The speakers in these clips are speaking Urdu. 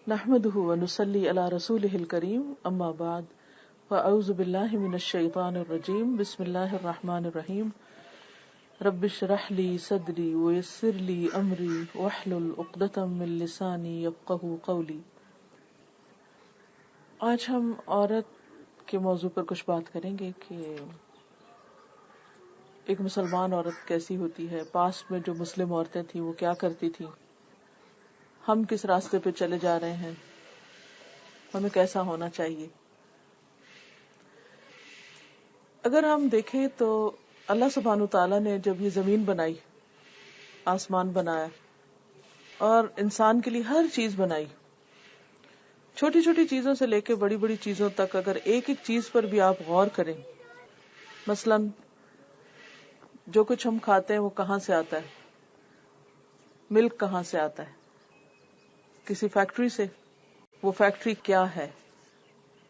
نحمده ونصلي على رسوله الكريم اما بعد فاعوذ بالله من الشيطان الرجيم بسم الله الرحمن الرحيم رب اشرح لي صدري ويسر لي امري واحلل عقدة من لساني يفقهوا قولي۔ آج ہم عورت کے موضوع پر کچھ بات کریں گے کہ ایک مسلمان عورت کیسی ہوتی ہے، پاسٹ میں جو مسلم عورتیں تھیں وہ کیا کرتی تھیں، ہم کس راستے پہ چلے جا رہے ہیں، ہمیں کیسا ہونا چاہیے۔ اگر ہم دیکھیں تو اللہ سبحانہ تعالیٰ نے جب یہ زمین بنائی، آسمان بنایا اور انسان کے لیے ہر چیز بنائی، چھوٹی چھوٹی چیزوں سے لے کے بڑی بڑی چیزوں تک، اگر ایک ایک چیز پر بھی آپ غور کریں، مثلا جو کچھ ہم کھاتے ہیں وہ کہاں سے آتا ہے، ملک کہاں سے آتا ہے، کسی فیکٹری سے، وہ فیکٹری کیا ہے،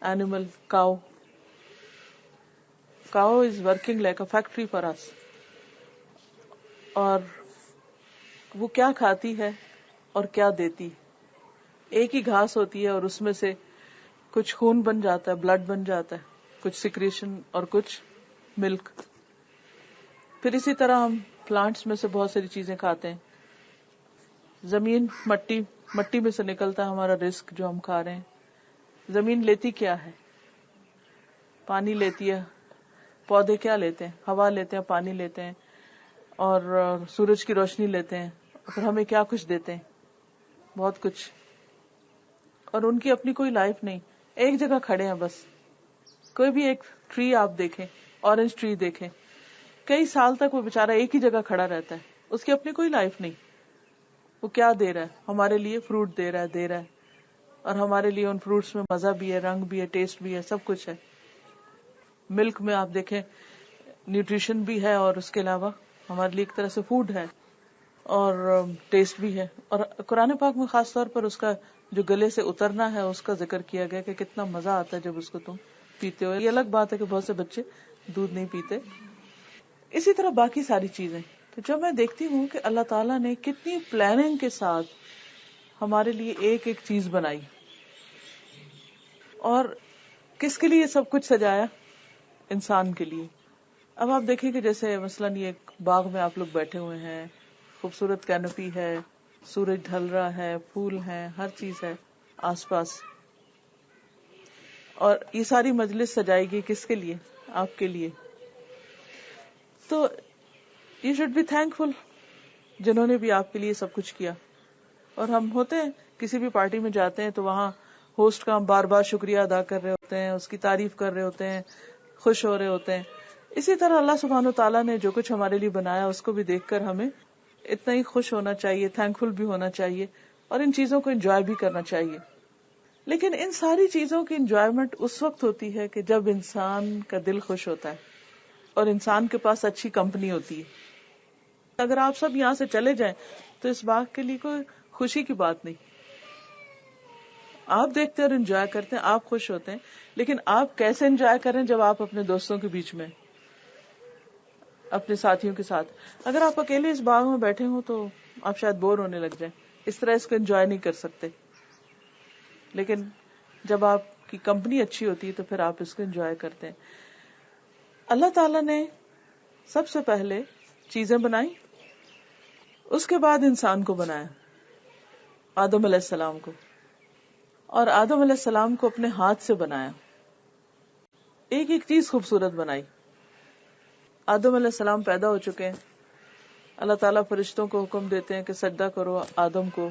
animal cow is working like a factory for us, اور وہ کیا کھاتی ہے اور کیا دیتی، ایک ہی گھاس ہوتی ہے اور اس میں سے کچھ خون بن جاتا ہے، بلڈ بن جاتا ہے، کچھ سیکریشن اور کچھ ملک۔ پھر اسی طرح ہم پلانٹس میں سے بہت ساری چیزیں کھاتے ہیں، زمین مٹی میں سے نکلتا ہے ہمارا رزق جو ہم کھا رہے ہیں۔ زمین لیتی کیا ہے، پانی لیتی ہے، پودے کیا لیتے ہیں، ہوا لیتے ہیں، پانی لیتے ہیں اور سورج کی روشنی لیتے ہیں، پھر ہمیں کیا کچھ دیتے ہیں، بہت کچھ، اور ان کی اپنی کوئی لائف نہیں، ایک جگہ کھڑے ہیں بس۔ کوئی بھی ایک ٹری آپ دیکھیں، اورنج ٹری دیکھیں، کئی سال تک وہ بیچارہ ایک ہی جگہ کھڑا رہتا ہے، اس کی اپنی کوئی لائف نہیں۔ وہ کیا دے رہا ہے ہمارے لیے، فروٹ دے رہا ہے، اور ہمارے لیے ان فروٹس میں مزہ بھی ہے، رنگ بھی ہے، ٹیسٹ بھی ہے، سب کچھ ہے۔ ملک میں آپ دیکھیں نیوٹریشن بھی ہے اور اس کے علاوہ ہمارے لیے ایک طرح سے فوڈ ہے اور ٹیسٹ بھی ہے۔ اور قرآن پاک میں خاص طور پر اس کا جو گلے سے اترنا ہے اس کا ذکر کیا گیا کہ کتنا مزہ آتا ہے جب اس کو تم پیتے ہو۔ یہ الگ بات ہے کہ بہت سے بچے دودھ نہیں پیتے۔ اسی طرح باقی ساری چیزیں، تو جب میں دیکھتی ہوں کہ اللہ تعالیٰ نے کتنی پلاننگ کے ساتھ ہمارے لیے ایک ایک چیز بنائی، اور کس کے لیے سب کچھ سجایا، انسان کے لیے۔ اب آپ دیکھیں کہ جیسے مثلاً یہ ایک باغ میں آپ لوگ بیٹھے ہوئے ہیں، خوبصورت کینوپی ہے، سورج ڈھل رہا ہے، پھول ہیں، ہر چیز ہے آس پاس، اور یہ ساری مجلس سجائی گئی کس کے لیے، آپ کے لیے۔ تو یو شوڈ بی تھینک فل جنہوں نے بھی آپ کے لیے سب کچھ کیا۔ اور ہم ہوتے ہیں کسی بھی پارٹی میں جاتے ہیں تو وہاں ہوسٹ کا ہم بار بار شکریہ ادا کر رہے ہوتے ہیں، اس کی تعریف کر رہے ہوتے ہیں، خوش ہو رہے ہوتے ہیں۔ اسی طرح اللہ سبحانہ تعالیٰ نے جو کچھ ہمارے لیے بنایا اس کو بھی دیکھ کر ہمیں اتنا ہی خوش ہونا چاہیے، تھینک فل بھی ہونا چاہیے، اور ان چیزوں کو انجوائے بھی کرنا چاہیے۔ لیکن ان ساری چیزوں کی انجوائمنٹ اس وقت ہوتی ہے کہ جب انسان کا دل خوش ہوتا ہے اور انسان کے پاس اچھی کمپنی ہوتی ہے۔ اگر آپ سب یہاں سے چلے جائیں تو اس باغ کے لیے کوئی خوشی کی بات نہیں۔ آپ دیکھتے اور انجوائے کرتے ہیں، آپ خوش ہوتے ہیں، لیکن آپ کیسے انجوائے کریں جب آپ اپنے دوستوں کے بیچ میں، اپنے ساتھیوں کے ساتھ۔ اگر آپ اکیلے اس باغ میں بیٹھے ہوں تو آپ شاید بور ہونے لگ جائیں، اس طرح اس کو انجوائے نہیں کر سکتے۔ لیکن جب آپ کی کمپنی اچھی ہوتی ہے تو پھر آپ اس کو انجوائے کرتے ہیں۔ اللہ تعالیٰ نے سب سے پہلے چیزیں بنائی، اس کے بعد انسان کو بنایا، آدم علیہ السلام کو، اور آدم علیہ السلام کو اپنے ہاتھ سے بنایا، ایک ایک چیز خوبصورت بنائی۔ آدم علیہ السلام پیدا ہو چکے ہیں، اللہ تعالیٰ فرشتوں کو حکم دیتے ہیں کہ سجدہ کرو آدم کو،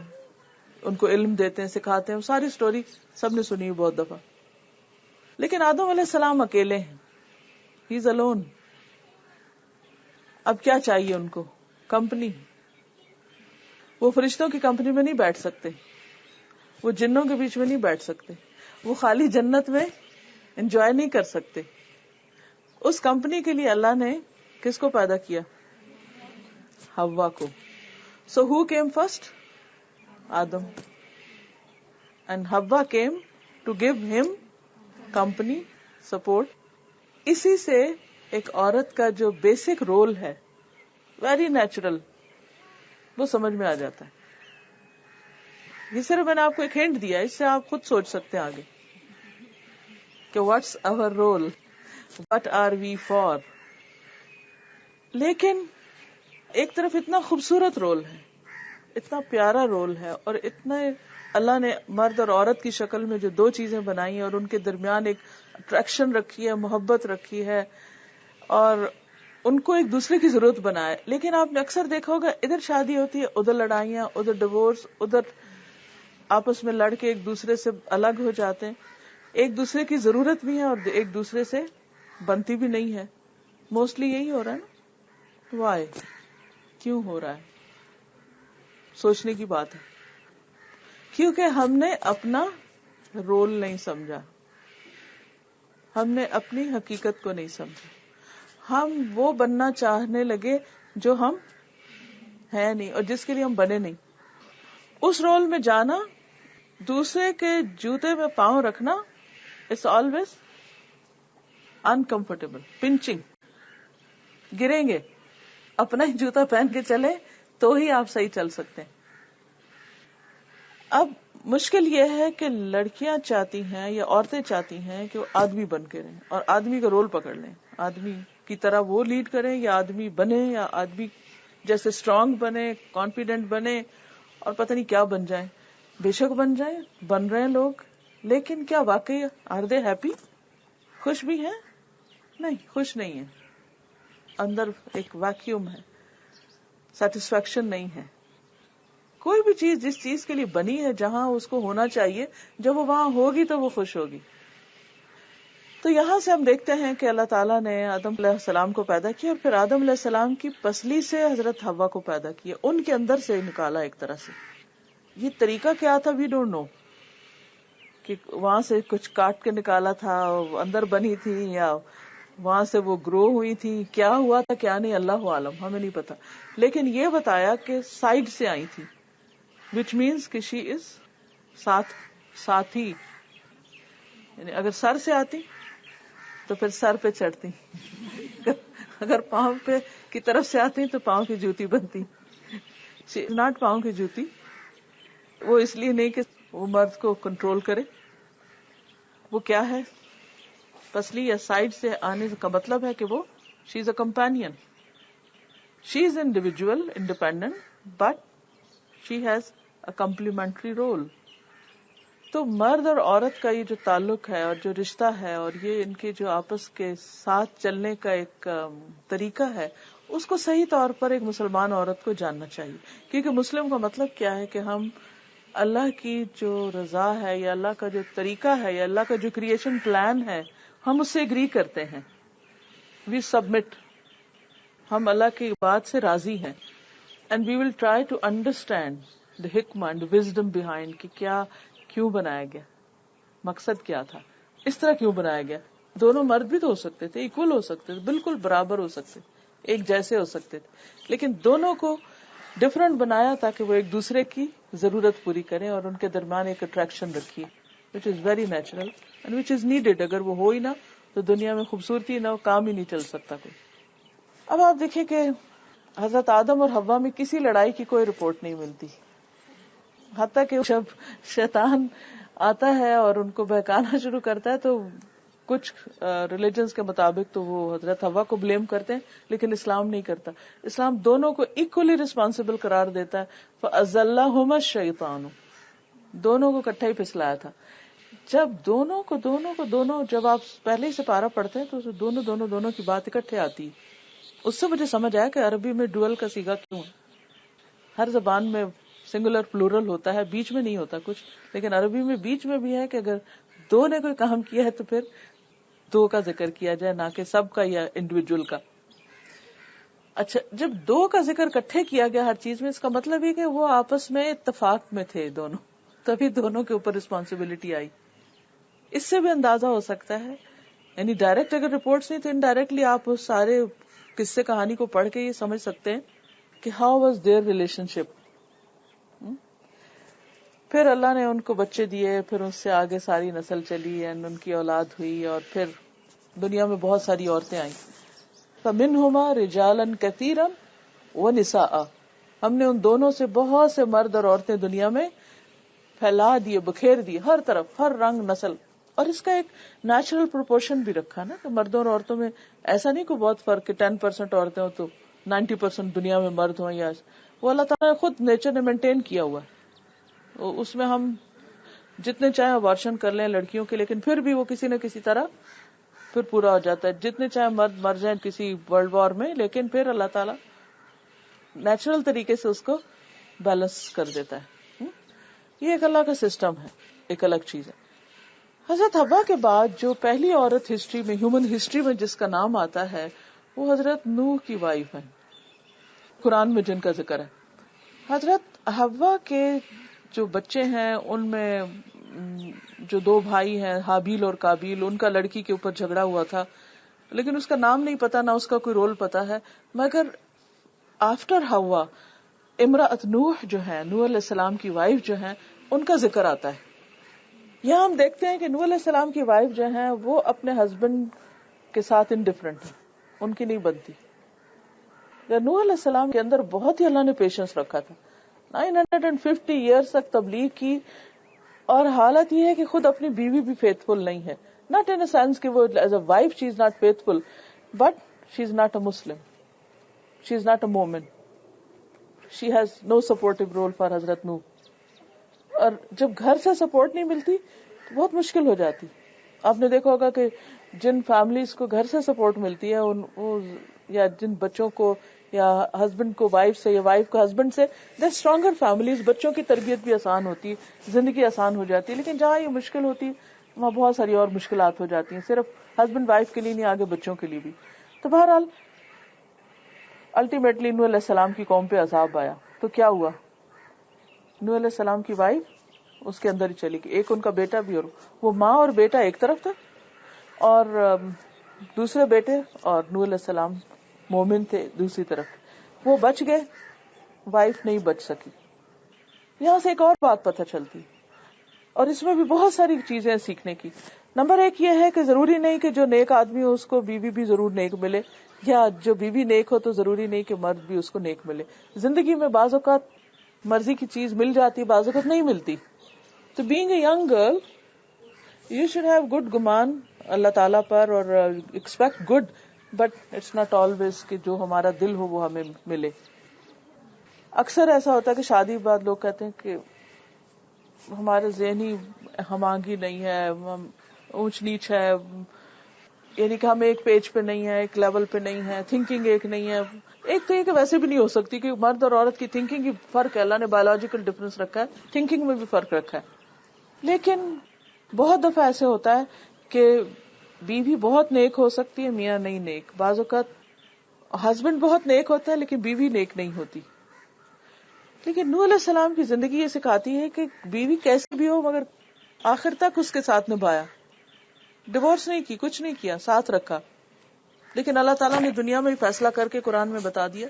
ان کو علم دیتے ہیں، سکھاتے ہیں، ساری سٹوری سب نے سنی ہے بہت دفعہ۔ لیکن آدم علیہ السلام اکیلے ہیں، ہی از الون۔ اب کیا چاہیے ان کو؟ کمپنی۔ وہ فرشتوں کی کمپنی میں نہیں بیٹھ سکتے، وہ جنوں کے بیچ میں نہیں بیٹھ سکتے، وہ خالی جنت میں انجوائے نہیں کر سکتے۔ اس کمپنی کے لیے اللہ نے کس کو پیدا کیا؟ حوا کو۔ So who came first? Adam. And Havva came to give him company, support. اسی سے ایک عورت کا جو بیسک رول ہے، ویری نیچرل، وہ سمجھ میں آ جاتا ہے۔ یہ صرف میں نے آپ کو ایک ہنٹ دیا، اس سے آپ خود سوچ سکتے ہیں آگے کہ what's our role, what are we for. لیکن ایک طرف اتنا خوبصورت رول ہے، اتنا پیارا رول ہے، اور اتنا اللہ نے مرد اور عورت کی شکل میں جو دو چیزیں بنائی ہیں اور ان کے درمیان ایک اٹریکشن رکھی ہے، محبت رکھی ہے، اور ان کو ایک دوسرے کی ضرورت بنائے. لیکن آپ نے اکثر دیکھا ہوگا ادھر شادی ہوتی ہے، ادھر لڑائیاں، ادھر ڈیورس، ادھر آپس میں لڑ کے ایک دوسرے سے الگ ہو جاتے ہیں. ایک دوسرے کی ضرورت بھی ہے اور ایک دوسرے سے بنتی بھی نہیں ہے. موسٹلی یہی ہو رہا ہے نا. وائے؟ کیوں ہو رہا ہے؟ سوچنے کی بات ہے. کیونکہ ہم نے اپنا رول نہیں سمجھا، ہم نے اپنی حقیقت کو نہیں سمجھا. ہم وہ بننا چاہنے لگے جو ہم ہیں نہیں اور جس کے لیے ہم بنے نہیں. اس رول میں جانا، دوسرے کے جوتے میں پاؤں رکھنا، اٹس آلویز انکمفرٹیبل. پنچنگ، گریں گے. اپنا ہی جوتا پہن کے چلے تو ہی آپ صحیح چل سکتے ہیں. اب مشکل یہ ہے کہ لڑکیاں چاہتی ہیں یا عورتیں چاہتی ہیں کہ وہ آدمی بن کے رہیں اور آدمی کا رول پکڑ لیں، آدمی کی طرح وہ لیڈ کریں، یا آدمی بنے، یا آدمی جیسے اسٹرانگ بنے، کانفیڈنٹ بنے، اور پتہ نہیں کیا بن جائیں. بے شک بن جائیں، بن رہے ہیں لوگ، لیکن کیا واقعی آر دے ہیپی؟ خوش بھی ہیں؟ نہیں، خوش نہیں ہیں. اندر ایک ویکیوم ہے، سیٹسفیکشن نہیں ہے. کوئی بھی چیز جس چیز کے لیے بنی ہے، جہاں اس کو ہونا چاہیے، جب وہ وہاں ہوگی تو وہ خوش ہوگی. تو یہاں سے ہم دیکھتے ہیں کہ اللہ تعالیٰ نے آدم علیہ السلام کو پیدا کیا، اور پھر آدم علیہ السلام کی پسلی سے حضرت حوا کو پیدا کیا، ان کے اندر سے نکالا ایک طرح سے. یہ طریقہ کیا تھا وی ڈونٹ نو، کہ وہاں سے کچھ کاٹ کے نکالا تھا، اندر بنی تھی، یا وہاں سے وہ گرو ہوئی تھی، کیا ہوا تھا کیا نہیں، اللہ عالم، ہمیں نہیں پتا. لیکن یہ بتایا کہ سائڈ سے آئی تھی، which means کہ she is ساتھی. یعنی اگر سر سے آتی تو پھر سر پہ چڑھتی، اگر پاؤں پہ کی طرف سے آتی تو پاؤں کی جوتی بنتی. ناٹ پاؤں کی جوتی، وہ اس لیے نہیں کہ وہ مرد کو کنٹرول کرے. وہ کیا ہے؟ پسلی یا سائڈ سے آنے کا مطلب ہے کہ وہ she is a companion, she is individual independent, but she has a complementary role. تو مرد اور عورت کا یہ جو تعلق ہے اور جو رشتہ ہے، اور یہ ان کے جو آپس کے ساتھ چلنے کا ایک طریقہ ہے، اس کو صحیح طور پر ایک مسلمان عورت کو جاننا چاہیے. کیونکہ مسلم کا مطلب کیا ہے کہ ہم اللہ کی جو رضا ہے، یا اللہ کا جو طریقہ ہے، یا اللہ کا جو کریشن پلان ہے، ہم اس سے اگری کرتے ہیں. وی سبمٹ، ہم اللہ کی بات سے راضی ہیں. And we will try to understand the حکمہ and the wisdom behind کہ کیا، کیوں بنایا گیا، مقصد کیا تھا، اس طرح کیوں بنایا گیا. دونوں مرد بھی تو ہو سکتے تھے، ایکول ہو سکتے تھے، بالکل برابر ہو سکتے، ایک جیسے ہو سکتے تھے، لیکن دونوں کو ڈفرنٹ بنایا تاکہ وہ ایک دوسرے کی ضرورت پوری کریں اور ان کے درمیان ایک اٹریکشن رکھی، which is very natural and which is needed. اگر وہ ہو ہی نہ تو دنیا میں خوبصورتی نہ ہو، کام ہی نہیں چل سکتا کوئی. اب آپ دیکھیں کہ حضرت آدم اور حوا میں کسی لڑائی کی کوئی رپورٹ نہیں ملتی، حتیٰ کہ جب شیطان آتا ہے اور ان کو بہکانا شروع کرتا ہے تو کچھ ریلیجنز کے مطابق تو وہ حضرت حوا کو بلیم کرتے ہیں، لیکن اسلام نہیں کرتا. اسلام دونوں کو ایکولی ریسپانسبل قرار دیتا ہے. فَأَزَلَّهُمَا الشَّيْطَانُ، دونوں کو اکٹھا ہی پھسلایا تھا. جب دونوں جب آپ پہلے ہی سے پارا پڑھتے ہیں تو دونوں کی بات اکٹھے آتی ہے. اس سے مجھے سمجھ آیا کہ عربی میں ڈوئل کا صیغہ کیوں ہے. ہر زبان میں سنگولر پلورل ہوتا ہے، بیچ میں نہیں ہوتا کچھ، لیکن عربی میں بیچ میں بھی ہے کہ اگر دو نے کوئی کام کیا ہے تو پھر دو کا ذکر کیا جائے، نہ کہ سب کا یا انڈیویجول کا. اچھا، جب دو کا ذکر اکٹھے کیا گیا ہر چیز میں، اس کا مطلب یہ کہ وہ آپس میں اتفاق میں تھے دونوں، تبھی دونوں کے اوپر رسپانسبلٹی آئی. اس سے بھی اندازہ ہو سکتا ہے، یعنی ڈائریکٹ اگر رپورٹس نہیں تو انڈائریکٹلی آپ اس سارے قصے کہانی کو پڑھ کے یہ سمجھ سکتے ہیں کہ ہاؤ واز دیئر ریلیشن شپ. پھر اللہ نے ان کو بچے دیے، پھر اس سے آگے ساری نسل چلی، اینڈ ان کی اولاد ہوئی، اور پھر دنیا میں بہت ساری عورتیں آئیں. فَمِنْهُمَا رِجَالًا كَثِيرًا وَنِسَاءً، ہم نے ان دونوں سے بہت سے مرد اور عورتیں دنیا میں پھیلا دیے, بکھیر دیے ہر طرف, ہر رنگ نسل. اور اس کا ایک نیچرل پروپورشن بھی رکھا نا, کہ مردوں اور عورتوں میں ایسا نہیں کوئی بہت فرق کہ 10% عورتیں ہوں تو 90% دنیا میں مرد ہوں, یا وہ اللہ تعالیٰ نے خود نیچر نے مینٹین کیا ہوا ہے. اس میں ہم جتنے چاہیں ابارشن کر لیں لڑکیوں کے, لیکن پھر بھی وہ کسی نہ کسی طرح پھر پورا ہو جاتا ہے. جتنے چاہے مرد مر جائیں کسی ورلڈ وار میں, لیکن پھر اللہ تعالیٰ نیچرل طریقے سے اس کو بیلنس کر دیتا ہے. یہ ایک اللہ کا سسٹم ہے, ایک الگ چیز ہے. حضرت حوا کے بعد جو پہلی عورت ہسٹری میں, ہیومن ہسٹری میں جس کا نام آتا ہے, وہ حضرت نوح کی وائف ہے, قرآن میں جن کا ذکر ہے. حضرت حوا کے جو بچے ہیں ان میں جو 2 بھائی ہیں حابیل اور قابیل, ان کا لڑکی کے اوپر جھگڑا ہوا تھا, لیکن اس کا نام نہیں پتا, نہ اس کا کوئی رول پتا ہے. مگر آفٹر حوا امرأت نوح جو ہے, نوح علیہ السلام کی وائف جو ہے, ان کا ذکر آتا ہے. یہاں ہم دیکھتے ہیں کہ نوح علیہ السلام کی وائف جو ہیں وہ اپنے ہسبینڈ کے ساتھ انڈیفرنٹ ہے, ان کی نہیں بنتی. نوح علیہ السلام کے اندر بہت ہی اللہ نے پیشنس رکھا تھا. 950 ایئرس تک تبلیغ کی, اور حالت یہ ہے کہ خود اپنی بیوی بھی فیتھفل نہیں ہے. ناٹ ان اے سینس کہ وہ as a wife she is not faithful, but she is not a Muslim, she is not a مومن, she has no supportive role for حضرت نوح. اور جب گھر سے سپورٹ نہیں ملتی تو بہت مشکل ہو جاتی. آپ نے دیکھا ہوگا کہ جن فیملیز کو گھر سے سپورٹ ملتی ہے, یا جن بچوں کو, یا ہسبینڈ کو وائف سے, یا وائف کو ہسبینڈ سے, دے اسٹرانگر فیملیز, بچوں کی تربیت بھی آسان ہوتی, زندگی آسان ہو جاتی. لیکن جہاں یہ مشکل ہوتی وہاں بہت ساری اور مشکلات ہو جاتی ہیں, صرف ہسبینڈ وائف کے لیے نہیں, آگے بچوں کے لیے بھی. تو بہرحال الٹیمیٹلی نوح علیہ السلام کی قوم پہ عذاب آیا. تو کیا ہوا, نوح علیہ السلام کی وائف اس کے اندر ہی چلی گئی. ایک ان کا بیٹا بھی, اور وہ ماں اور بیٹا ایک طرف تھا, اور دوسرے بیٹے اور نوح علیہ السلام مومن تھے دوسری طرف. وہ بچ گئے, وائف نہیں بچ سکی. یہاں سے ایک اور بات پتہ چلتی, اور اس میں بھی بہت ساری چیزیں سیکھنے کی. نمبر 1 یہ ہے کہ ضروری نہیں کہ جو نیک آدمی ہو اس کو بیوی بھی ضرور نیک ملے, یا جو بیوی نیک ہو تو ضروری نہیں کہ مرد بھی اس کو نیک ملے. زندگی میں بعض اوقات مرضی کی چیز مل جاتی, بعض اوقات نہیں ملتی. تو being a young girl you should have good گمان اللہ تعالیٰ پر, اور expect good, but it's not always کہ جو ہمارا دل ہو وہ ہمیں ملے. اکثر ایسا ہوتا ہے کہ شادی کے بعد لوگ کہتے ہیں کہ ہمارے ذہنی ہم آہنگی نہیں ہے, اونچ نیچ ہے, یعنی کہ ہم ایک پیج پہ نہیں ہے, ایک لیول پہ نہیں ہے, تھنکنگ ایک نہیں ہے. ایک تو یہ کہ ویسے بھی نہیں ہو سکتی, کہ مرد اور عورت کی تھنکنگ کی فرق ہے, اللہ نے بایولوجیکل ڈفرنس رکھا ہے, تھنکنگ میں بھی فرق رکھا ہے. لیکن بہت دفعہ ایسے ہوتا ہے کہ بیوی بہت نیک ہو سکتی ہے, میاں نہیں نیک. بعض اوقات ہسبینڈ بہت نیک ہوتا ہے لیکن بیوی نیک نہیں ہوتی. لیکن نوح علیہ السلام کی زندگی یہ سکھاتی ہے کہ بیوی کیسی بھی ہو مگر آخر تک اس کے ساتھ نبھایا, ڈیورس نہیں کی, کچھ نہیں کیا, ساتھ رکھا. لیکن اللہ تعالیٰ نے دنیا میں فیصلہ کر کے قرآن میں بتا دیا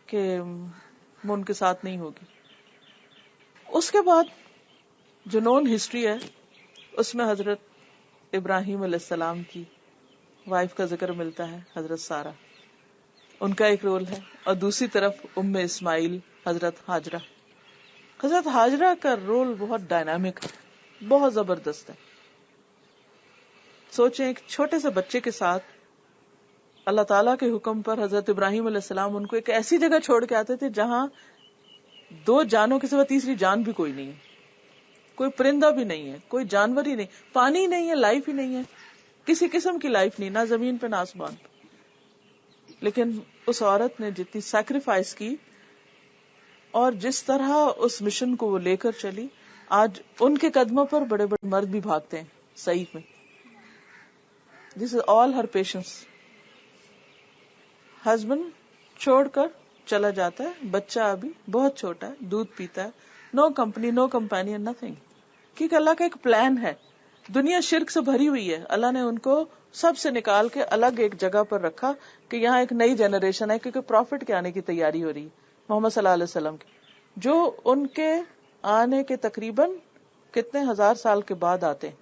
کہ وہ ان کے ساتھ نہیں ہوگی. اس کے بعد جو نون ہسٹری ہے اس میں حضرت ابراہیم علیہ السلام کی وائف کا ذکر ملتا ہے, حضرت سارہ, ان کا ایک رول ہے. اور دوسری طرف اسماعیل حضرت ہاجرہ. حضرت ہاجرہ کا رول بہت ڈائنامک ہے, بہت زبردست ہے. سوچیں ایک چھوٹے سے بچے کے ساتھ اللہ تعالیٰ کے حکم پر حضرت ابراہیم علیہ السلام ان کو ایک ایسی جگہ چھوڑ کے آتے تھے جہاں 2 جانوں کے سوا تیسری جان بھی کوئی نہیں ہے, کوئی پرندہ بھی نہیں ہے, کوئی جانور ہی نہیں, پانی نہیں ہے, لائف ہی نہیں ہے, کسی قسم کی لائف نہیں, نہ زمین پہ نہ آسمان پہ. لیکن اس عورت نے جتنی سیکریفائس کی اور جس طرح اس مشن کو وہ لے کر چلی, آج ان کے قدموں پر بڑے بڑے مرد بھی بھاگتے ہیں. صحیح میں دس از آل ہر پیشنس. ہسبینڈ چھوڑ کر چلا جاتا ہے, بچہ ابھی بہت چھوٹا ہے, دودھ پیتا ہے, نو کمپنی, نو کمپینین, نتھنگ. کیونکہ اللہ کا ایک پلان ہے. دنیا شرک سے بھری ہوئی ہے, اللہ نے ان کو سب سے نکال کے الگ ایک جگہ پر رکھا کہ یہاں ایک نئی جنریشن ہے, کیونکہ پروفٹ کے آنے کی تیاری ہو رہی ہے, محمد صلی اللہ علیہ وسلم کی, جو ان کے آنے کے تقریباً کتنے 1000 سال کے بعد آتے ہیں,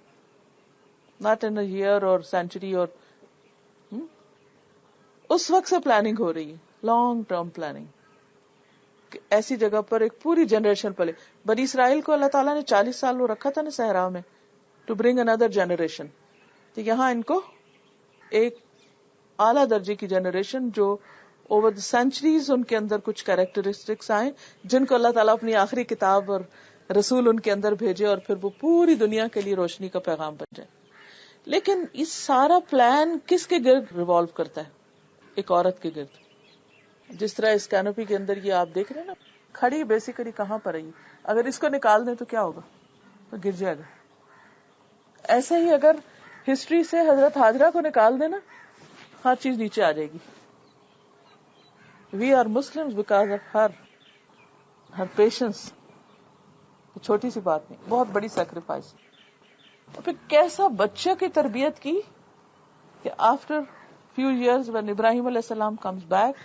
ناٹ ان ایئر اور سینچری. اور اس وقت سے پلاننگ ہو رہی ہے, لانگ ٹرم پلاننگ, ایک ایسی جگہ پر ایک پوری جنریشن پلے. بنی اسرائیل کو اللہ تعالیٰ نے 40 سال وہ رکھا تھا نا صحرا میں, ٹو برنگ اندر جنریشن. تو یہاں ان کو ایک اعلیٰ درجے کی جنریشن جو اوور دا سینچریز ان کے اندر کچھ کیریکٹرسٹکس آئے جن کو اللہ تعالیٰ اپنی آخری کتاب اور رسول ان کے اندر بھیجے اور پھر وہ پوری دنیا کے لیے روشنی کا پیغام بن جائے. لیکن یہ سارا پلان کس کے گرد ریوالو کرتا ہے؟ ایک عورت کے گرد. جس طرح اس کینوپی کے اندر یہ آپ دیکھ رہے ہیں نا, کھڑی بیسیکلی کہاں پر ہے, اگر اس کو نکال دیں تو کیا ہوگا؟ تو گر جائے گا. ایسے ہی اگر ہسٹری سے حضرت ہاجرہ کو نکال دیں نا, ہر چیز نیچے آ جائے گی. We are Muslim because of her patience. چھوٹی سی بات نہیں, بہت بڑی سیکریفائس. پھر کیسا بچہ کی تربیت کی کہ آفٹر فیو ایئرز when ابراہیم علیہ السلام کمز بیک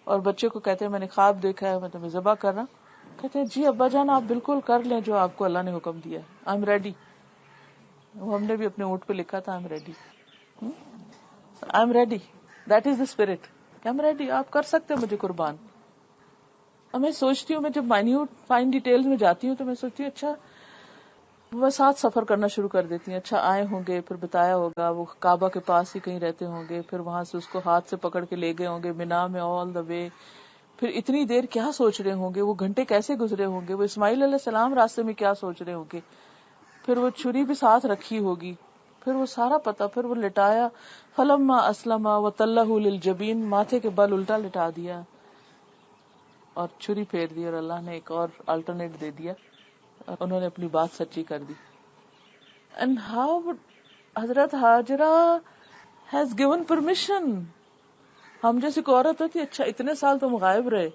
اور بچے کو کہتے ہیں میں نے خواب دیکھا ہے, میں تمہیں ذبح کر رہا ہوں. کہتے ہیں جی ابا جان آپ بالکل کر لیں جو آپ کو اللہ نے حکم دیا ہے, آئی ایم ریڈی. ہم نے بھی اپنے اونٹ پہ لکھا تھا I am ready, I am ready. That is the spirit, I am ready, آپ کر سکتے مجھے قربان. اور میں سوچتی ہوں, میں جب مائنیوٹ فائن ڈیٹیلز میں جاتی ہوں تو میں سوچتی ہوں اچھا وہ ساتھ سفر کرنا شروع کر دیتی ہیں. اچھا آئے ہوں گے, پھر بتایا ہوگا وہ کعبہ کے پاس ہی کہیں رہتے ہوں گے, پھر وہاں سے اس کو ہاتھ سے پکڑ کے لے گئے ہوں گے مینا میں آل دا وے. پھر اتنی دیر کیا سوچ رہے ہوں گے, وہ گھنٹے کیسے گزرے ہوں گے, وہ اسماعیل علیہ السلام راستے میں کیا سوچ رہے ہوں گے. پھر وہ چھری بھی ساتھ رکھی ہوگی, پھر وہ سارا پتا, پھر وہ لٹایا. فلما اسلم وتلہ للجبین, ماتھے کے بل الٹا لٹا دیا اور چھری پھیر دی, اور اللہ نے ایک اور الٹرنیٹ دے دیا اور انہوں نے اپنی بات سچی کر دی. And how حضرت ہاجرہ has given permission. ہم جیسی کو عورت ہوتی, اچھا اتنے سال تم غائب رہے,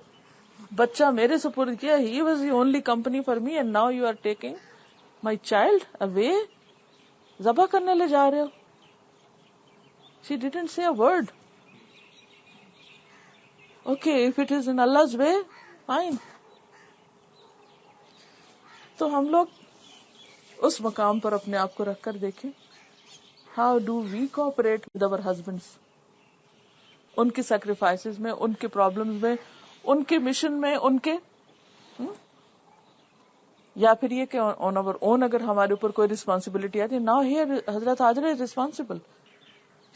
بچہ میرے سپرد کیا, he was the only company for me and now you are taking my child away, ذبح کرنے لے جا رہے ہو. She didn't say a word. Okay, if it is in Allah's way, fine. تو ہم لوگ اس مقام پر اپنے آپ کو رکھ کر دیکھیں, how do we cooperate with our husbands, ان کی سیکریفائسز میں, ان کے پرابلمز میں, ان کے مشن میں, ان کے یا پھر یہ کہ آن اوور اون اگر ہمارے اوپر کوئی ریسپانسبلٹی آتی ہے. Now here Hazrat Hajra is responsible,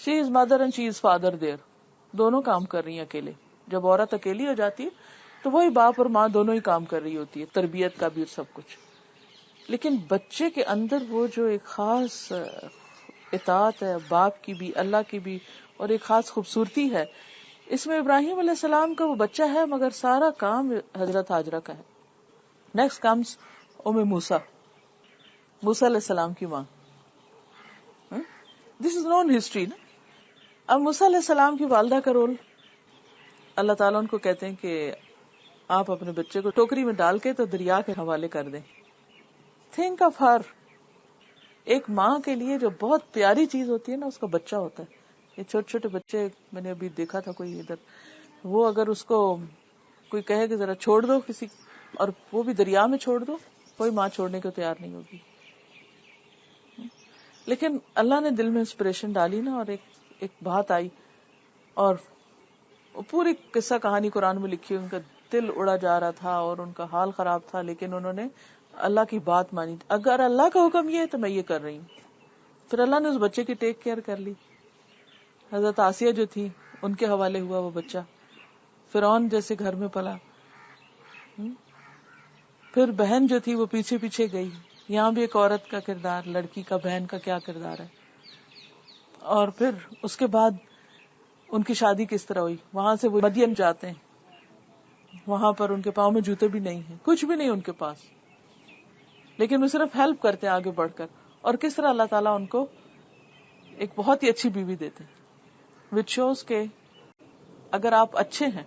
she is mother and she is father there, دونوں کام کر رہی ہیں اکیلے. جب عورت اکیلی ہو جاتی ہے تو وہی باپ اور ماں دونوں ہی کام کر رہی ہوتی ہے, تربیت کا بھی سب کچھ. لیکن بچے کے اندر وہ جو ایک خاص اطاعت ہے, باپ کی بھی اللہ کی بھی, اور ایک خاص خوبصورتی ہے اس میں. ابراہیم علیہ السلام کا وہ بچہ ہے مگر سارا کام حضرت ہاجرہ کا ہے. نیکسٹ کمز موسیٰ, موسیٰ علیہ السلام کی ماں. دس از نون ہسٹری نا. اب موسیٰ علیہ السلام کی والدہ کا رول, اللہ تعالیٰ ان کو کہتے ہیں کہ آپ اپنے بچے کو ٹوکری میں ڈال کے تو دریا کے حوالے کر دیں. تھنک آف ہر, ایک ماں کے لیے جو بہت پیاری چیز ہوتی ہے نا اس کا بچہ ہوتا ہے. یہ چھوٹے چھوٹے بچے میں نے ابھی دیکھا تھا کوئی ادھر, وہ اگر اس کو کوئی کہے کہ ذرا چھوڑ دو کسی, اور وہ بھی دریا میں چھوڑ دو, کوئی ماں چھوڑنے کو تیار نہیں ہوگی. لیکن اللہ نے دل میں انسپریشن ڈالی نا, اور ایک بات آئی, اور پوری قصہ کہانی قرآن میں لکھی, ان کا دل اڑا جا رہا تھا اور ان کا حال خراب تھا, لیکن انہوں نے اللہ کی بات مانی. اگر اللہ کا حکم یہ ہے تو میں یہ کر رہی ہوں. پھر اللہ نے اس بچے کی ٹیک کیئر کر لی. حضرت آسیہ جو تھی ان کے حوالے ہوا وہ بچہ, فرعون جیسے گھر میں پلا. پھر بہن جو تھی وہ پیچھے پیچھے گئی. یہاں بھی ایک عورت کا کردار, لڑکی کا, بہن کا کیا کردار ہے. اور پھر اس کے بعد ان کی شادی کس طرح ہوئی. وہاں سے وہ مدین جاتے ہیں, وہاں پر ان کے پاؤں میں جوتے بھی نہیں ہیں, کچھ بھی نہیں ان کے پاس, لیکن وہ صرف ہیلپ کرتے ہیں آگے بڑھ کر. اور کس طرح اللہ تعالیٰ ان کو ایک بہت ہی اچھی بیوی دیتے ہیں, which shows کہ اگر آپ اچھے ہیں,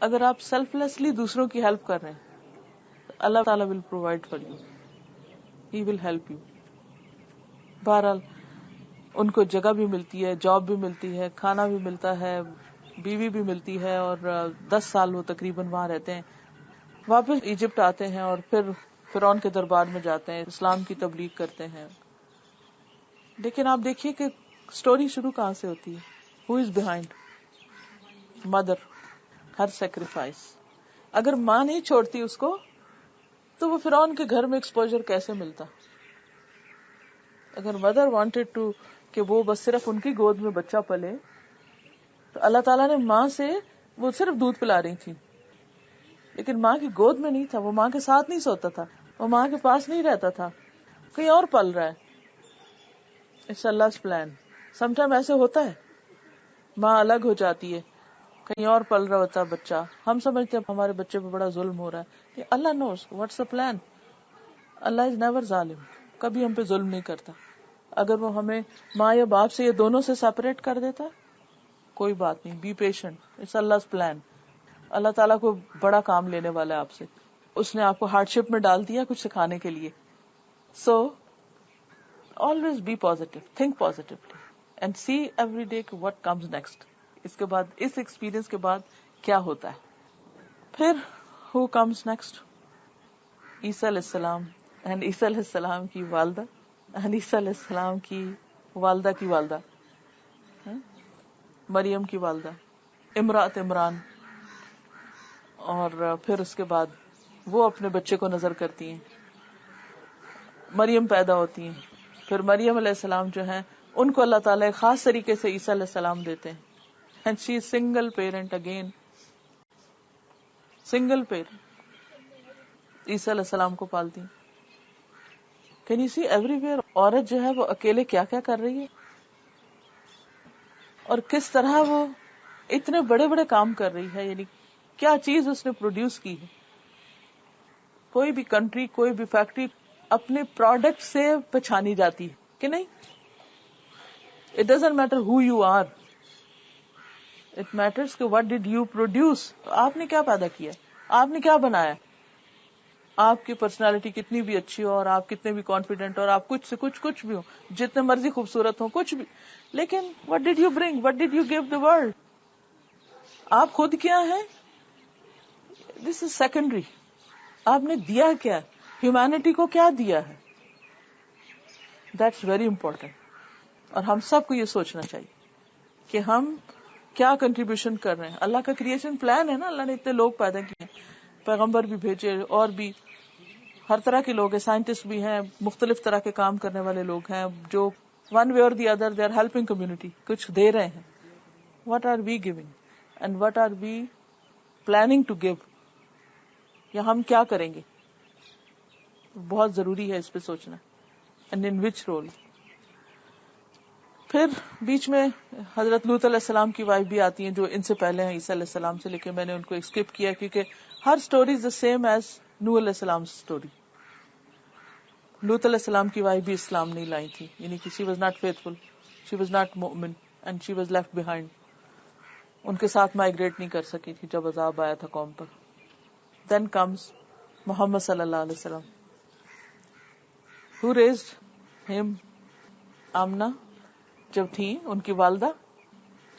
اگر آپ سیلف لیسلی دوسروں کی ہیلپ کر رہے ہیں, اللہ تعالیٰ will provide for you, he will help you. بہرحال ان کو جگہ بھی ملتی ہے, جاب بھی ملتی ہے, کھانا بھی ملتا ہے, بیوی بھی ملتی ہے, اور 10 سال وہ تقریباً وہاں رہتے ہیں. واپس ایجپٹ آتے ہیں اور پھر فرعون کے دربار میں جاتے ہیں, اسلام کی تبلیغ کرتے ہیں. لیکن آپ دیکھیے کہ سٹوری شروع کہاں سے ہوتی ہے. Who is behind? Mother. Her sacrifice. اگر ماں نہیں چھوڑتی اس کو تو وہ فرعون کے گھر میں ایکسپوجر کیسے ملتا؟ اگر مدر وانٹیڈ ٹو کہ وہ بس صرف ان کی گود میں بچہ پلے، تو اللہ تعالیٰ نے ماں سے، وہ صرف دودھ پلا رہی تھی لیکن ماں کی گود میں نہیں تھا، وہ ماں کے ساتھ نہیں سوتا تھا، وہ ماں کے پاس نہیں رہتا تھا، کہیں اور پل رہا ہے. It's Allah's plan. Some time ایسے ہوتا ہے، ماں الگ ہو جاتی ہے، کہیں اور پل رہا ہوتا ہے بچہ. ہم سمجھتے ہیں ہمارے بچے پہ بڑا ظلم ہو رہا ہے. اللہ نوز واٹس دا پلان. اللہ از نیور ظالم، کبھی ہم پہ ظلم نہیں کرتا. اگر وہ ہمیں ماں یا باپ سے یہ دونوں سے سپریٹ کر دیتا کوئی بات نہیں. Be patient. It's Allah's plan. اللہ تعالیٰ کو بڑا کام لینے والا ہے آپ سے. اس نے آپ کو ہارڈ شپ میں ڈال دیا کچھ سکھانے کے لیے. سو always be positive, think positively and see every day what comes next. اس کے بعد، اس ایکسپیرینس کے بعد کیا ہوتا ہے. پھر who comes next؟ عیسیٰ علیہ السلام and عیسیٰ علیہ السلام کی والدہ and عیسیٰ علیہ السلام کی والدہ کی والدہ، مریم کی والدہ امرأت عمران. اور پھر اس کے بعد وہ اپنے بچے کو نظر کرتی ہیں، مریم پیدا ہوتی ہیں. پھر مریم علیہ السلام جو ہیں ان کو اللہ تعالیٰ ایک خاص طریقے سے عیسیٰ علیہ السلام دیتے ہیں. And she is single parent again, single parent عیسیٰ علیہ السلام کو پالتی. Can you see everywhere عورت جو ہے وہ اکیلے کیا کیا کر رہی ہے، اور کس طرح وہ اتنے بڑے بڑے کام کر رہی ہے. یعنی کیا چیز اس نے پروڈیوس کی ہے. کوئی بھی کنٹری، کوئی بھی فیکٹری اپنے پروڈکٹ سے پہچانی جاتی ہے کہ نہیں. It doesn't matter who you are, it matters کہ وٹ ڈیڈ یو پروڈیوس. آپ نے کیا پیدا کیا، آپ نے کیا بنایا. آپ کی پرسنالٹی کتنی بھی اچھی ہو اور آپ کتنے بھی کانفیڈنٹ اور آپ کچھ سے کچھ بھی ہو، جتنے مرضی خوبصورت ہو، کچھ بھی، لیکن what did you bring, what did you give the world. آپ خود کیا ہیں، دس از سیکنڈری. آپ نے دیا کیا، ہیومینٹی کو کیا دیا ہے، دیٹس ویری امپورٹینٹ. اور ہم سب کو یہ سوچنا چاہیے کہ ہم کیا کنٹریبیوشن کر رہے ہیں. اللہ کا کریشن پلان ہے نا، اللہ نے اتنے لوگ پیدا کیے، پیغمبر بھی بھیجے، اور بھی ہر طرح کے لوگ ہیں، سائنٹسٹ بھی ہیں، مختلف طرح کے کام کرنے والے لوگ ہیں جو one way or the other they are helping community, کچھ دے رہے ہیں. What are we giving and what are we planning to give, یا ہم کیا کریں گے. بہت ضروری ہے اس پہ سوچنا. And in which role. پھر بیچ میں حضرت لوط علیہ السلام کی وائف بھی آتی ہیں جو ان سے پہلے ہیں عیسیٰ علیہ السلام سے، لیکن میں نے ان کو اسکپ کیا کیونکہ ہر story is the same as نوح علیہ السلام اسٹوری. لوط علیہ السلام کی وائف بھی اسلام نہیں لائی تھی، یعنی کہ she was not faithful, she was not مومن and she was left behind. ان کے ساتھ مائگریٹ نہیں کر سکی تھی جب عذاب آیا تھا قوم پر. دین کمز محمد صلی اللہ علیہ وسلم. Who raised him؟ آمنہ جب تھیں ان کی والدہ،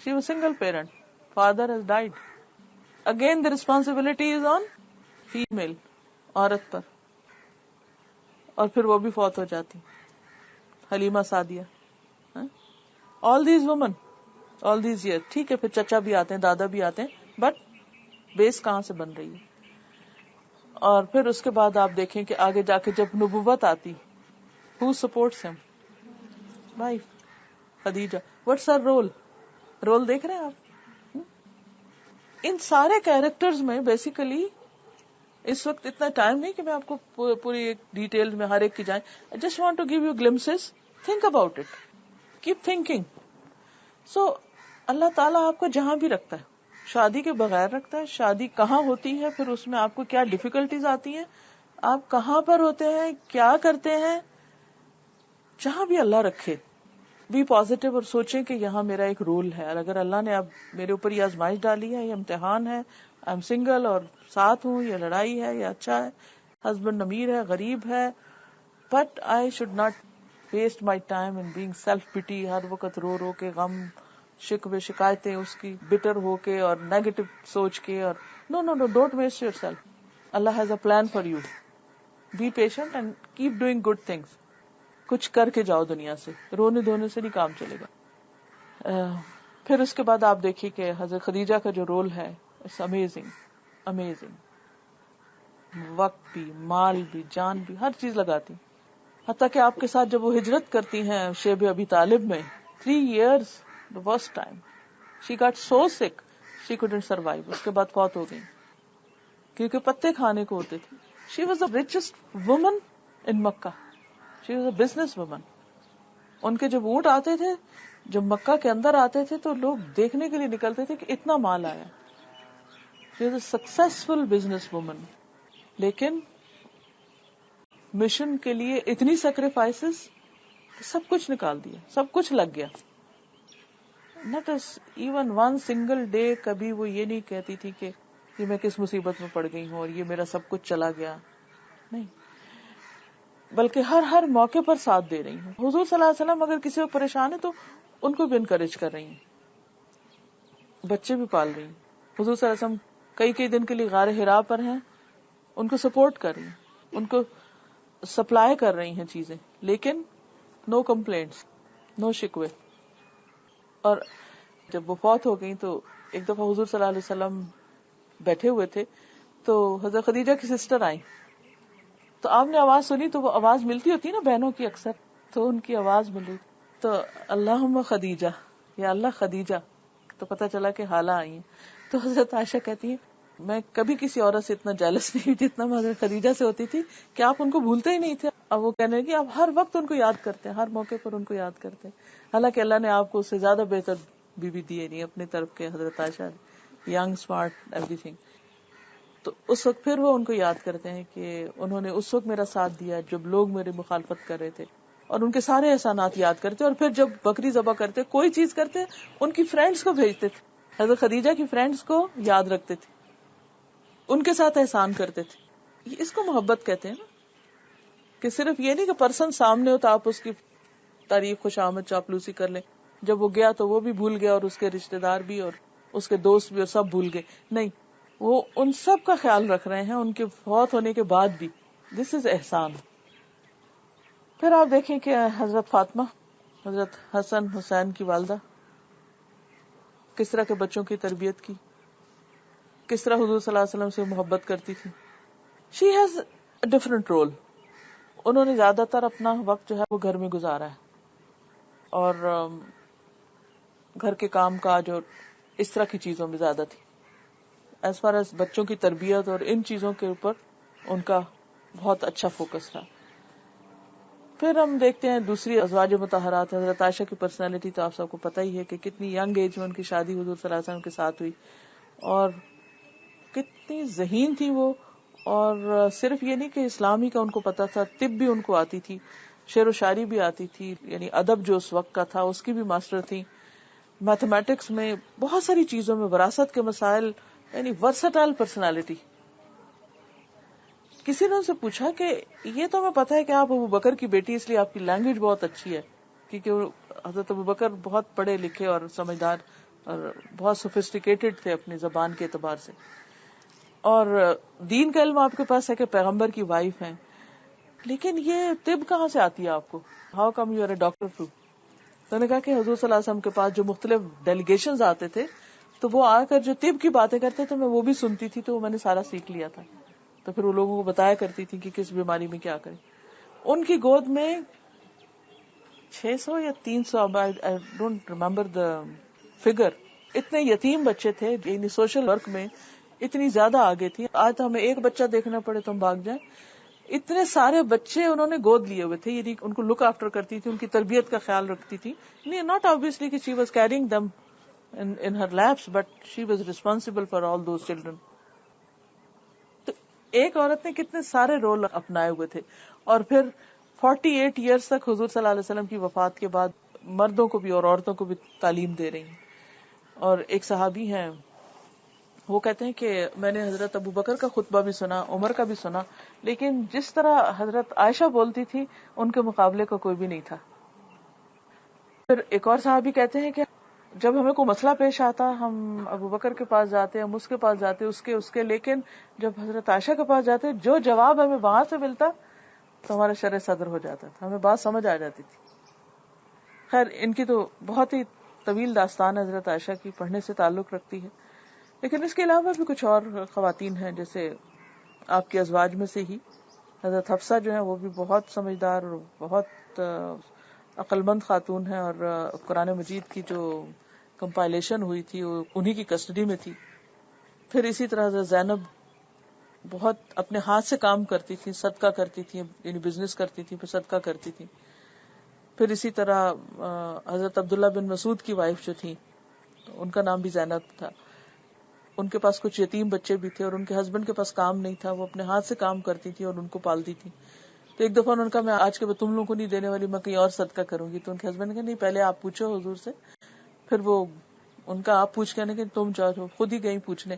she was single parent, father has died. Again the responsibility is on female، عورت پر. اور پھر وہ بھی فوت ہو جاتی، Halima Sadia. all these women، all these years. ٹھیک ہے، پھر چچا بھی آتے ہیں، دادا بھی آتے ہیں، بٹ بیس کہاں سے بن رہی ہے. اور پھر اس کے بعد آپ دیکھیں کہ آگے جا کے جب نبوت آتی، who supports him؟ Wife Khadija. what's her role دیکھ رہے ہیں آپ. ان سارے کیریکٹرز میں بیسیکلی اس وقت اتنا ٹائم نہیں کہ میں آپ کو پوری ایک ڈیٹیل میں ہر ایک کی جائیں. I just want to give you glimpses. Think about it. Keep thinking. So اللہ تعالیٰ آپ کو جہاں بھی رکھتا ہے، شادی کے بغیر رکھتا ہے. شادی کہاں ہوتی ہے، پھر اس میں آپ کو کیا ڈیفیکلٹیز آتی ہیں، آپ کہاں پر ہوتے ہیں، کیا کرتے ہیں، جہاں بھی اللہ رکھے. بی پازیٹیو اور سوچیں کہ یہاں میرا ایک رول ہے. اور اگر اللہ نے اب میرے اوپر یہ آزمائش ڈالی ہے، یہ امتحان ہے، آئی ایم سنگل اور ساتھ ہوں، یہ لڑائی ہے، یہ اچھا ہے، ہسبینڈ امیر ہے، غریب ہے، but I should not waste my time in being self pity. ہر وقت رو رو کے غم، شکوے، شکایتیں اس کی، بٹر ہو کے اور نیگیٹو سوچ کے. اور no don't waste yourself. اللہ has a plan for you. Be patient and keep doing good things. کچھ کر کے جاؤ دنیا سے، رونے دھونے سے نہیں کام چلے گا. پھر اس کے بعد آپ دیکھیے کہ حضرت خدیجہ کا جو رول ہے، اٹس امیزنگ. وقت بھی، مال بھی، جان بھی، ہر چیز لگاتی. حتیٰ کہ آپ کے ساتھ جب وہ ہجرت کرتی ہیں شیب ابی طالب میں 3 years the worst time she got so sick she couldn't survive. اس کے بعد فوت ہو گئی کیونکہ پتے کھانے کو ہوتے تھے. she was the richest woman in Makkah. she was a business woman. ان کے جب اونٹ آتے تھے، جب مکہ کے اندر آتے تھے تو لوگ دیکھنے کے لیے نکلتے تھے کہ اتنا مال آیا. she was a successful business woman. لیکن مشن کے لیے اتنی سیکریفائسز، سب کچھ نکال دیا، سب کچھ لگ گیا. Not even one single day کبھی وہ یہ نہیں کہتی تھی کہ میں کس مصیبت میں پڑ گئی ہوں اور یہ میرا سب کچھ چلا گیا. نہیں، بلکہ ہر موقع پر ساتھ دے رہی ہوں. حضور صلی اللہ علیہ وسلم اگر کسی کو پریشان ہے تو ان کو بھی انکریج کر رہی ہیں، بچے بھی پال رہی ہیں. حضور صلی اللہ علیہ وسلم کئی دن کے لیے غار حرا پر ہیں، ان کو سپورٹ کر رہی ہیں، ان کو سپلائی کر رہی ہیں چیزیں، لیکن نو کمپلینٹس، نو شکوے. اور جب وہ فوت ہو گئی تو ایک دفعہ حضور صلی اللہ علیہ وسلم بیٹھے ہوئے تھے تو حضرت خدیجہ کی سسٹر آئی، تو آپ نے آواز سنی، تو وہ آواز ملتی ہوتی ہے نا بہنوں کی اکثر، تو ان کی آواز ملی تو اللہم خدیجہ، یا اللہ خدیجہ، تو پتہ چلا کہ حالہ آئی ہیں. تو حضرت عائشہ کہتی ہیں میں کبھی کسی عورت سے اتنا جیلس نہیں ہوئی جتنا میں حضرت خدیجہ سے ہوتی تھی کہ آپ ان کو بھولتے ہی نہیں تھے. اب وہ کہنے لگی آپ ہر وقت ان کو یاد کرتے ہیں، ہر موقع پر ان کو یاد کرتے ہیں. حالانکہ اللہ نے آپ کو اس سے زیادہ بہتر بیوی دی نہیں اپنی طرف کے حضرت عائشہ، ینگ، اسمارٹ، ایوری تھنگ. تو اس وقت پھر وہ ان کو یاد کرتے ہیں کہ انہوں نے اس وقت میرا ساتھ دیا جب لوگ میری مخالفت کر رہے تھے، اور ان کے سارے احسانات یاد کرتے. اور پھر جب بکری ذبح کرتے، کوئی چیز کرتے، ان کی فرینڈز کو بھیجتے تھے، حضرت خدیجہ کی فرینڈز کو یاد رکھتے تھے، ان کے ساتھ احسان کرتے تھے. اس کو محبت کہتے ہیں نا، کہ صرف یہ نہیں کہ پرسن سامنے ہو تو آپ اس کی تعریف، خوش آمد، چاپلوسی کر لیں. جب وہ گیا تو وہ بھی بھول گیا اور اس کے رشتہ دار بھی اور اس کے دوست بھی، اور سب بھول گئے. نہیں، وہ ان سب کا خیال رکھ رہے ہیں ان کے فوت ہونے کے بعد بھی. دس از احسان. پھر آپ دیکھیں کہ حضرت فاطمہ، حضرت حسن حسین کی والدہ، کس طرح کے بچوں کی تربیت کی، کس طرح حضور صلی اللہ علیہ وسلم سے محبت کرتی تھی. She has a different role. انہوں نے زیادہ تر اپنا وقت جو ہے وہ گھر میں گزارا ہے، اور گھر کے کام کاج اور اس طرح کی چیزوں میں زیادہ تھی. ایز فار ایز بچوں کی تربیت اور ان چیزوں کے اوپر ان کا بہت اچھا فوکس تھا. پھر ہم دیکھتے ہیں دوسری ازواج مطہرات. حضرت عائشہ کی پرسنالٹی تو آپ سب کو پتہ ہی ہے کہ کتنی ینگ ایج میں ان کی شادی حضور صلی اللہ علیہ وسلم کے ساتھ ہوئی، اور کتنی ذہین تھی وہ. اور صرف یہ نہیں کہ اسلامی کا ان کو پتا تھا، طب بھی ان کو آتی تھی، شعر و شاعری بھی آتی تھی، یعنی ادب جو اس وقت کا تھا اس کی بھی ماسٹر تھی. میتھمیٹکس میں، بہت ساری چیزوں میں، وراثت کے مسائل، یعنی ورسٹائل پرسنالٹی. کسی نے ان سے پوچھا کہ یہ تو ہمیں پتا ہے کہ آپ ابو بکر کی بیٹی، اس لیے آپ کی لینگویج بہت اچھی ہے، کیونکہ حضرت ابو بکر بہت پڑھے لکھے اور سمجھدار اور بہت سوفسٹیکیٹڈ تھے اپنی زبان کے اعتبار سے، اور دین کا علم آپ کے پاس ہے کہ پیغمبر کی وائف ہیں، لیکن یہ طب کہاں سے آتی ہے آپ کو؟ How come you are a doctor too? تو نے کہا کہ حضور صلی اللہ علیہ وسلم کے پاس جو مختلف ڈیلیگیشنز آتے تھے تو وہ آ کر جو طب کی باتیں کرتے تھے میں وہ بھی سنتی تھی، تو میں نے سارا سیکھ لیا تھا. تو پھر وہ لوگوں کو بتایا کرتی تھی کہ کس بیماری میں کیا کریں. ان کی گود میں 600 یا 300، I don't remember the figure، اتنے یتیم بچے تھے، یعنی سوشل ورک میں اتنی زیادہ آگے تھی. آج تو ہمیں ایک بچہ دیکھنا پڑے تو ہم بھاگ جائیں، اتنے سارے بچے انہوں نے گود لیے ہوئے تھے. یعنی ان کو لک آفٹر کرتی تھی، ان کی تربیت کا خیال رکھتی تھی. ناٹ obviously کہ she was carrying them in her laps, but she was responsible for all those children. تو ایک عورت نے کتنے سارے رول اپنائے ہوئے تھے. اور پھر 48 ایئرس تک حضور صلی اللہ علیہ وسلم کی وفات کے بعد مردوں کو بھی اور عورتوں کو بھی تعلیم دے رہی ہیں. اور ایک صحابی ہیں، وہ کہتے ہیں کہ میں نے حضرت ابو بکر کا خطبہ بھی سنا، عمر کا بھی سنا، لیکن جس طرح حضرت عائشہ بولتی تھی ان کے مقابلے کا کوئی بھی نہیں تھا. پھر ایک اور صحابی کہتے ہیں کہ جب ہمیں کوئی مسئلہ پیش آتا ہم ابو بکر کے پاس جاتے، ہم اس کے پاس جاتے، اس کے، لیکن جب حضرت عائشہ کے پاس جاتے جو جواب ہمیں وہاں سے ملتا تو ہمارا شرح صدر ہو جاتا تھا، ہمیں بات سمجھ آ جاتی تھی. خیر ان کی تو بہت ہی طویل داستان حضرت عائشہ کی، پڑھنے سے تعلق رکھتی ہے. لیکن اس کے علاوہ بھی کچھ اور خواتین ہیں، جیسے آپ کے ازواج میں سے ہی حضرت حفصہ جو ہے وہ بھی بہت سمجھدار اور بہت عقل مند خاتون ہے، اور قرآن مجید کی جو کمپائلیشن ہوئی تھی وہ انہی کی کسٹڈی میں تھی. پھر اسی طرح حضرت زینب بہت اپنے ہاتھ سے کام کرتی تھی، صدقہ کرتی تھی، یعنی بزنس کرتی تھی پھر صدقہ کرتی تھی. پھر اسی طرح حضرت عبداللہ بن مسعود کی وائف جو تھی ان کا نام بھی زینب تھا، ان کے پاس کچھ یتیم بچے بھی تھے اور ان کے ہسبینڈ کے پاس کام نہیں تھا، وہ اپنے ہاتھ سے کام کرتی تھی اور ان کو پالتی تھی. تو ایک دفعہ انہوں نے کہا میں آج کے بعد تم لوگوں کو نہیں دینے والی، میں کہیں اور صدقہ کروں گی. تو ان کے ہسبینڈ نے کہا نہیں پہلے آپ پوچھو حضور سے. پھر وہ ان کا آپ پوچھ کے کہ تم جاؤ، خود ہی گئی پوچھنے،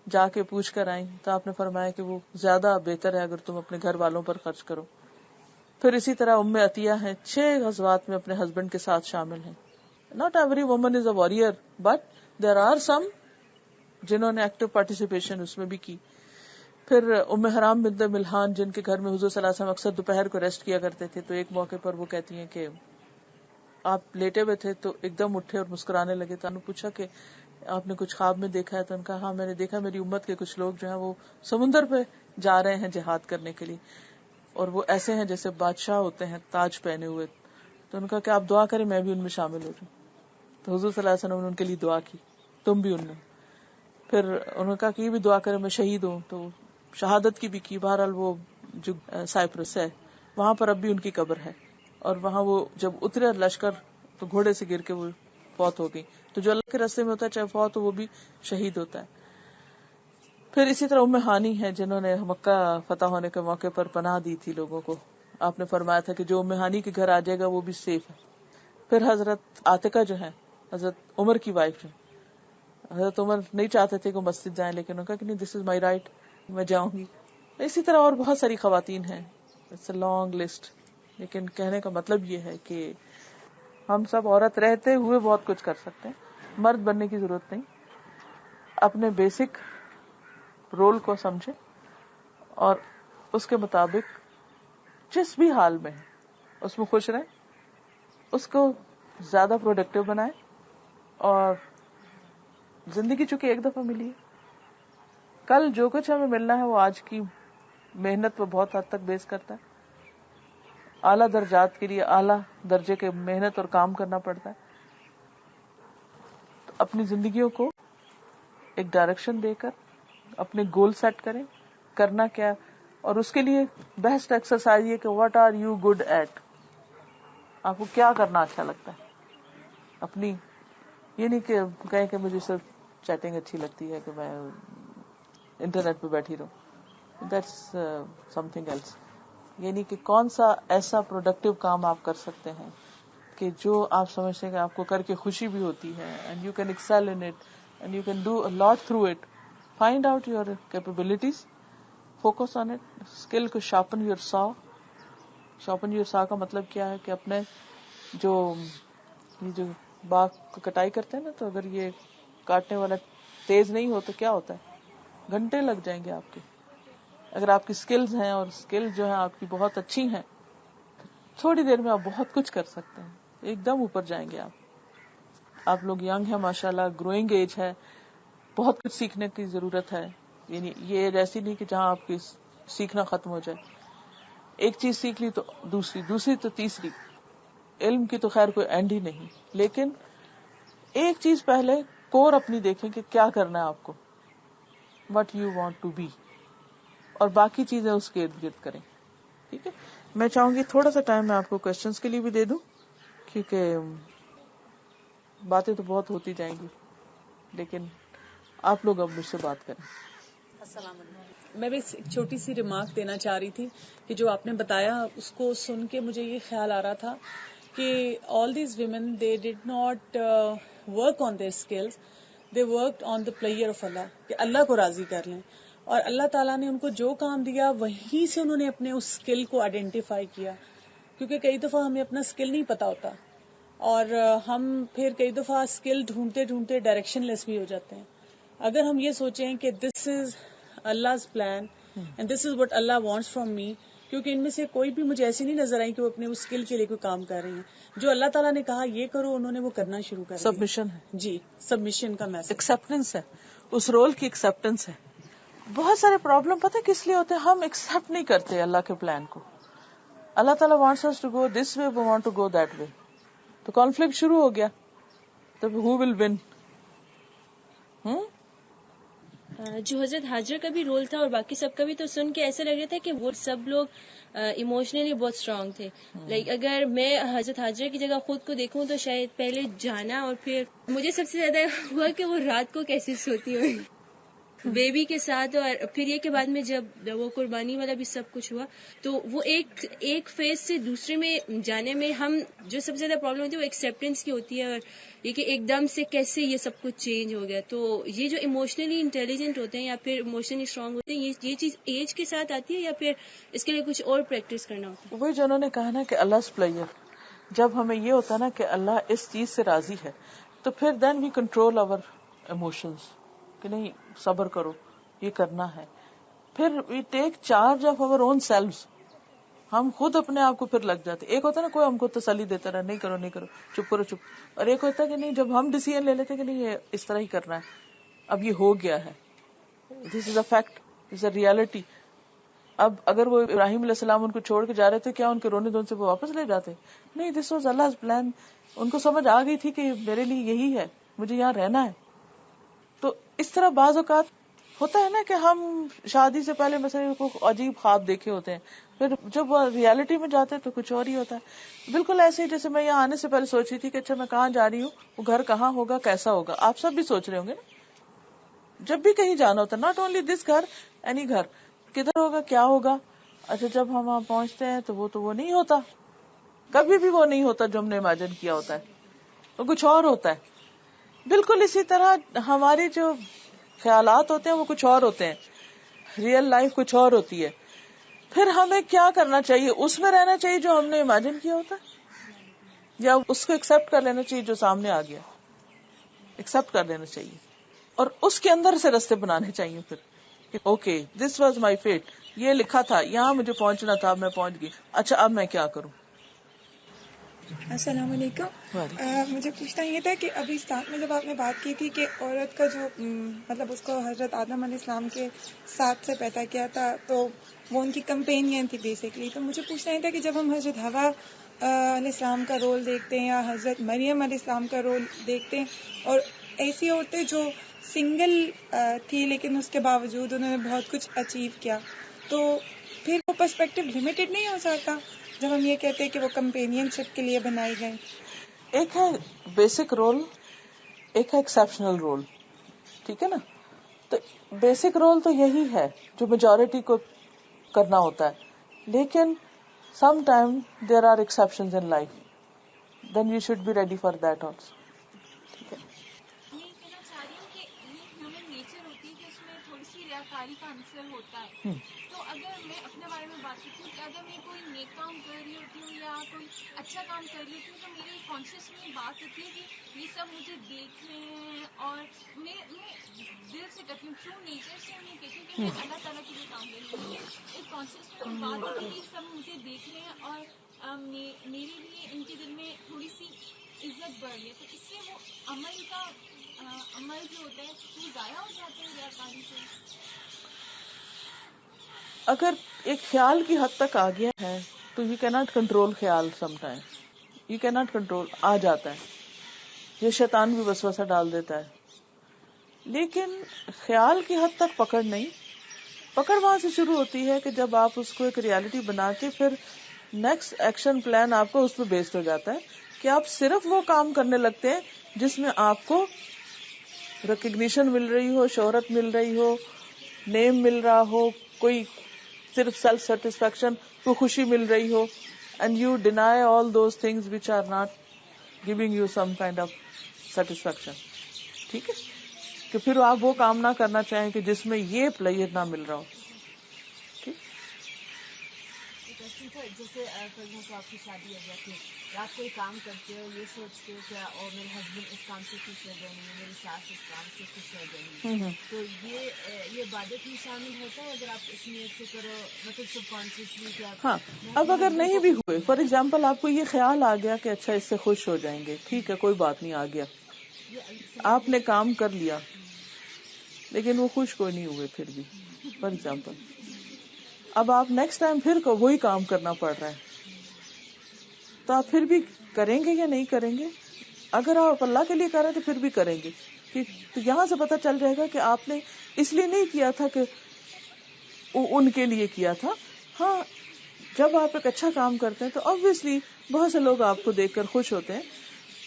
جا کے پوچھ کر آئیں تو آپ نے فرمایا کہ وہ زیادہ بہتر ہے اگر تم اپنے گھر والوں پر خرچ کرو. پھر اسی طرح ام عطیہ ہیں، 6 غزوات میں اپنے ہسبینڈ کے ساتھ شامل ہیں. Not every woman is a warrior but there are some جنہوں نے ایکٹیو پارٹیسپیشن اس میں بھی کی. پھر ام حرام بنت ملحان جن کے گھر میں حضور صلی اللہ علیہ وسلم اکثر دوپہر کو ریسٹ کیا کرتے تھے، تو ایک موقع پر وہ کہتی ہیں کہ آپ لیٹے ہوئے تھے تو ایک دم اٹھے اور مسکرانے لگے. تو انہوں نے پوچھا کہ آپ نے کچھ خواب میں دیکھا ہے؟ تو ان کا ہاں میں نے دیکھا میری امت کے کچھ لوگ جو ہیں وہ سمندر پہ جا رہے ہیں جہاد کرنے کے لیے، اور وہ ایسے ہیں جیسے بادشاہ ہوتے ہیں تاج پہنے ہوئے. تو ان کا کہ آپ دعا کریں میں بھی ان میں شامل ہو جاؤں. تو حضور صلی اللہ علیہ وسلم نے ان کے لیے دعا کی تم بھی ان میں. پھر انہوں نے کہا کہ یہ بھی دعا کریں میں شہید ہوں، تو شہادت کی بھی کی. بہرحال وہ جو سائپرس ہے وہاں پر اب بھی ان کی قبر ہے، اور وہاں وہ جب اترے لشکر تو گھوڑے سے گر کے وہ فوت ہو گئی. تو جو اللہ کے راستے میں ہوتا ہے چاہے فوت ہو وہ بھی شہید ہوتا ہے. پھر اسی طرح ام ہانی ہے جنہوں نے مکہ فتح ہونے کے موقع پر پناہ دی تھی لوگوں کو. آپ نے فرمایا تھا کہ جو ام ہانی کے گھر آ جائے گا وہ بھی سیف ہے. پھر حضرت عاتقہ جو ہے حضرت عمر کی وائف جو، حضرت عمر نہیں چاہتے تھے کہ مسجد جائیں لیکن انہوں نے کہا کہ نہیں دس از مائی رائٹ میں جاؤں گی. اسی طرح اور بہت ساری خواتین ہیں، اٹس اے لانگ لسٹ. لیکن کہنے کا مطلب یہ ہے کہ ہم سب عورت رہتے ہوئے بہت کچھ کر سکتے ہیں، مرد بننے کی ضرورت نہیں. اپنے بیسک رول کو سمجھے اور اس کے مطابق جس بھی حال میں ہے اس میں خوش رہیں، اس کو زیادہ پروڈکٹیو بنائیں. اور زندگی چونکہ ایک دفعہ ملی ہے، کل جو کچھ ہمیں ملنا ہے وہ آج کی محنت پہ بہت حد تک بیس کرتا ہے. اعلیٰ درجات کے لیے اعلیٰ درجے کے محنت اور کام کرنا پڑتا ہے. تو اپنی زندگیوں کو ایک ڈائریکشن دے کر اپنے گول سیٹ کریں، کرنا کیا، اور اس کے لیے بیسٹ ایکسرسائز یہ کہ what are you good at, آپ کو کیا کرنا اچھا لگتا ہے. اپنی یہ نہیں کہ کہیں کہ مجھے صرف چیٹنگ اچھی لگتی ہے کہ میں انٹرنیٹ پہ بیٹھی رہوں، دیٹس سم تھنگ ایلس. یعنی کہ کون سا ایسا پروڈکٹیو کام آپ کر سکتے ہیں کہ جو آپ سمجھتے ہیں کہ آپ کو کر کے خوشی بھی ہوتی ہے، and you can excel in it and you can do a lot through it. Find out your capabilities, focus on it. Skill کو sharpen your saw. Sharpen your saw کا مطلب کیا ہے کہ اپنے جو یہ جو باغ کو کٹائی کرتے ہیں نا، تو اگر یہ کاٹنے والا تیز نہیں ہو تو کیا ہوتا ہے، گھنٹے لگ جائیں گے آپ کے. اگر آپ کی سکلز ہیں اور سکل جو ہیں آپ کی بہت اچھی ہیں، تھوڑی دیر میں آپ بہت کچھ کر سکتے ہیں، ایک دم اوپر جائیں گے آپ. آپ لوگ ینگ ہیں ماشاءاللہ، گروئنگ ایج ہے، بہت کچھ سیکھنے کی ضرورت ہے. یعنی یہ ایج ایسی نہیں کہ جہاں آپ کی سیکھنا ختم ہو جائے. ایک چیز سیکھ لی تو دوسری تو تیسری. علم کی تو خیر کوئی اینڈ ہی نہیں، لیکن ایک چیز پہلے کور اپنی دیکھیں کہ کیا کرنا ہے آپ کو، what you want to be, اور باقی چیزیں اس کے ارد گرد کریں. ٹھیک ہے، میں چاہوں گی تھوڑا سا ٹائم میں آپ کو کوشچنس کے لیے بھی دے دوں، کیونکہ باتیں تو بہت ہوتی جائیں گی، لیکن آپ لوگ اب مجھ سے بات کریں. السلام علیکم. میں بھی ایک چھوٹی سی ریمارک دینا چاہ رہی تھی کہ جو آپ نے بتایا اس کو سن کے مجھے یہ خیال آ رہا تھا کہ all these women they did not work on their skills, they worked on the prayer of اللہ، کہ اللہ کو راضی کر لیں. اور اللہ تعالیٰ نے ان کو جو کام دیا وہیں سے انہوں نے اپنے اس اسکل کو آئیڈینٹیفائی کیا. کیونکہ کئی دفعہ ہمیں اپنا اسکل نہیں پتا ہوتا، اور ہم پھر کئی دفعہ اسکل ڈھونڈتے ڈھونڈتے ڈائریکشن لیس بھی ہو جاتے ہیں. اگر ہم یہ سوچیں کہ دس از Allah's plan and this is what Allah wants from me، کیونکہ ان میں سے کوئی بھی مجھے ایسی نہیں نظر آئی کہ وہ اپنے اس اسکل کے لیے کوئی کام کر رہی ہیں. جو اللہ تعالیٰ نے کہا یہ کرو، انہوں نے وہ کرنا شروع کر دیا. سبمیشن ہے، جی، سبمیشن کا میسج، ایکسپٹنس ہے، اس رول کی ایکسپٹنس ہے. بہت سارے پرابلم پتہ کس لیے ہوتے ہیں؟ ہم ایکسپٹ نہیں کرتے اللہ کے پلان کو. اللہ تعالیٰ wants us to go this way, we want to go that way. تو کانفلکٹ شروع ہو گیا. تو who will win? جو حضرت حاجرہ کا بھی رول تھا اور باقی سب کا بھی، تو سن کے ایسے لگ رہا تھا کہ وہ سب لوگ ایموشنلی بہت اسٹرانگ تھے. لائک اگر میں حضرت حاجرہ کی جگہ خود کو دیکھوں تو شاید پہلے جانا، اور پھر مجھے سب سے زیادہ ہوا کہ وہ رات کو کیسے سوتی ہوئی بیبی کے ساتھ. اور پھر یہ کہ بعد میں جب وہ قربانی والا بھی سب کچھ ہوا، تو وہ ایک فیز سے دوسرے میں جانے میں ہم جو سب سے زیادہ پرابلم ہوتی ہے وہ ایکسیپٹینس کی ہوتی ہے، اور یہ کہ ایک دم سے کیسے یہ سب کچھ چینج ہو گیا. تو یہ جو ایموشنلی انٹیلیجنٹ ہوتے ہیں یا پھر ایموشنلی اسٹرانگ ہوتے ہیں، یہ چیز ایج کے ساتھ آتی ہے یا پھر اس کے لیے کچھ اور پریکٹس کرنا ہوتا ہے؟ وہی جو انہوں نے کہا نا کہ اللہ پلیئر، جب ہمیں یہ ہوتا ہے نا کہ اللہ اس چیز سے راضی ہے، تو پھر دین وی کنٹرول آور ایموشنز، کہ نہیں صبر کرو، یہ کرنا ہے. پھر we take charge of our own selves. ہم خود اپنے آپ کو پھر لگ جاتے. ایک ہوتا ہے نا کوئی ہم کو تسلی دیتا رہا، نہیں کرو نہیں کرو، چپ کرو چپ. اور ایک ہوتا ہے کہ نہیں، جب ہم ڈیسیژن لے لیتے کہ نہیں یہ اس طرح ہی کرنا ہے، اب یہ ہو گیا ہے، دس از a fact, this is a reality. اب اگر وہ ابراہیم علیہ السلام ان کو چھوڑ کے جا رہے تھے، کیا ان کے رونے دھونے سے وہ واپس لے جاتے؟ نہیں، دس واز اللہ پلان. ان کو سمجھ آ گئی تھی کہ میرے لیے یہی ہے، مجھے یہاں رہنا ہے. تو اس طرح بعض اوقات ہوتا ہے نا کہ ہم شادی سے پہلے مثلا کو عجیب خواب دیکھے ہوتے ہیں، پھر جب وہ ریالٹی میں جاتے ہیں تو کچھ اور ہی ہوتا ہے. بالکل ایسے ہی جیسے میں یہاں آنے سے پہلے سوچ رہی تھی کہ اچھا میں کہاں جا رہی ہوں، وہ گھر کہاں ہوگا، کیسا ہوگا. آپ سب بھی سوچ رہے ہوں گے نا جب بھی کہیں جانا ہوتا ہے، ناٹ اونلی دس گھر، اینی گھر، کدھر ہوگا، کیا ہوگا. اچھا جب ہم وہاں پہنچتے ہیں تو وہ نہیں ہوتا، کبھی بھی وہ نہیں ہوتا جو ہم نے امیجن کیا ہوتا ہے، وہ کچھ اور ہوتا ہے. بالکل اسی طرح ہماری جو خیالات ہوتے ہیں وہ کچھ اور ہوتے ہیں، ریئل لائف کچھ اور ہوتی ہے. پھر ہمیں کیا کرنا چاہیے؟ اس میں رہنا چاہیے جو ہم نے امیجن کیا ہوتا ہے، یا اس کو ایکسپٹ کر لینا چاہیے جو سامنے آ گیا، ایکسپٹ کر لینا چاہیے اور اس کے اندر سے راستے بنانے چاہیے. پھر okay this was my fate, یہ لکھا تھا، یہاں مجھے پہنچنا تھا، اب میں پہنچ گئی، اچھا اب میں کیا کروں. السلام علیکم. مجھے پوچھنا یہ تھا کہ ابھی اسٹارٹ میں جب آپ نے بات کی تھی کہ عورت کا جو مطلب اس کو حضرت آدم علیہ السلام کے ساتھ سے پیدا کیا تھا تو وہ ان کی کمپینین تھی بیسکلی، تو مجھے پوچھنا یہ تھا کہ جب ہم حضرت حوا علیہ السلام کا رول دیکھتے ہیں یا حضرت مریم علیہ السلام کا رول دیکھتے ہیں، اور ایسی عورتیں جو سنگل تھی لیکن اس کے باوجود انہوں نے بہت کچھ اچیو کیا، تو پھر وہ پرسپیکٹو لمیٹڈ نہیں ہو جاتا جب ہم یہ کہتے ہیں کہ وہ کمپینین شپ کے لیے بنائی گئے؟ ایک ہے بیسک رول، ایک ہے ایکسیپشنل رول، ٹھیک ہے نا. تو بیسک رول تو یہی ہے جو میجورٹی کو کرنا ہوتا ہے، لیکن some time there are exceptions in life, then you should be ready for that also. ٹھیک ہے. یہ کہنا چاہ رہی ہوں کہ یہ ہیومن نیچر ہوتی ہے کہ اس میں تھوڑی سی ریاکاری کا عنصر ہوتا ہے. تو اگر میں اپنے بارے میں بات کرتی ہوں کہ اگر میں کوئی نیک کام کر رہی ہوتی ہوں یا کوئی اچھا کام کر رہی ہوتی ہوں تو میری کانشیس میں بات ہوتی ہے کہ یہ سب مجھے دیکھ رہے ہیں، اور میں دل سے کرتی ہوں، ٹرو نیچر سے نہیں کہتی ہوں کہ میں اللہ تعالیٰ کے لیے کام کر رہی ہوں، لیکن ایک کانشیس میں بات ہوتی ہے کہ یہ سب مجھے دیکھ رہے ہیں اور میرے لیے ان کے دل میں تھوڑی سی عزت بڑھ رہی ہے. تو اس سے وہ عمل جو ہوتا ہے وہ ضائع ہو جاتا ہے ریاکاری سے. اگر ایک خیال کی حد تک آ گیا ہے تو یو کی ناٹ کنٹرول خیال، سم ٹائم یو کی ناٹ کنٹرول، آ جاتا ہے، یہ شیطان بھی وسوسہ ڈال دیتا ہے. لیکن خیال کی حد تک پکڑ نہیں، پکڑ وہاں سے شروع ہوتی ہے کہ جب آپ اس کو ایک ریالٹی بنا کے پھر نیکسٹ ایکشن پلان آپ کو اس پہ بیسڈ ہو جاتا ہے کہ آپ صرف وہ کام کرنے لگتے ہیں جس میں آپ کو ریکگنیشن مل رہی ہو، شہرت مل رہی ہو، نیم مل رہا ہو، کوئی صرف سیلف سیٹسفیکشن، کوئی خوشی مل رہی ہو، and you deny all those things which are not giving you some kind of satisfaction. ٹھیک ہے، کہ پھر آپ وہ کام نہ کرنا چاہیں کہ جس میں یہ پلیئر نہ مل رہا ہو. جیسے فرض آپ کی شادی ہو جاتی ہے، رات کو کام کرتے ہو یہ سوچ کے کیا اور میرے ہسبینڈ اس کام سے خوش ہو جائیں گے، میری ساس اس کام سے خوش ہو جائیں گی، تو یہ عبادت میں شامل ہوتا ہے اگر آپ اس نیت سے کرو، مطلب سب کانشیسلی کیا. ہاں، اب اگر نہیں بھی ہوئے، فار ایگزامپل آپ کو یہ خیال آ گیا کہ اچھا اس سے خوش ہو جائیں گے، ٹھیک ہے کوئی بات نہیں، آ گیا، آپ نے کام کر لیا لیکن وہ خوش کوئی نہیں ہوئے پھر بھی، فار ایگزامپل. اب آپ نیکسٹ ٹائم پھر وہی کام کرنا پڑ رہا ہے تو آپ پھر بھی کریں گے یا نہیں کریں گے؟ اگر آپ اللہ کے لیے کر رہے ہیں تو پھر بھی کریں گے. تو یہاں سے پتہ چل جائے گا کہ آپ نے اس لیے نہیں کیا تھا کہ ان کے لیے کیا تھا. ہاں جب آپ ایک اچھا کام کرتے ہیں تو obviously بہت سے لوگ آپ کو دیکھ کر خوش ہوتے ہیں,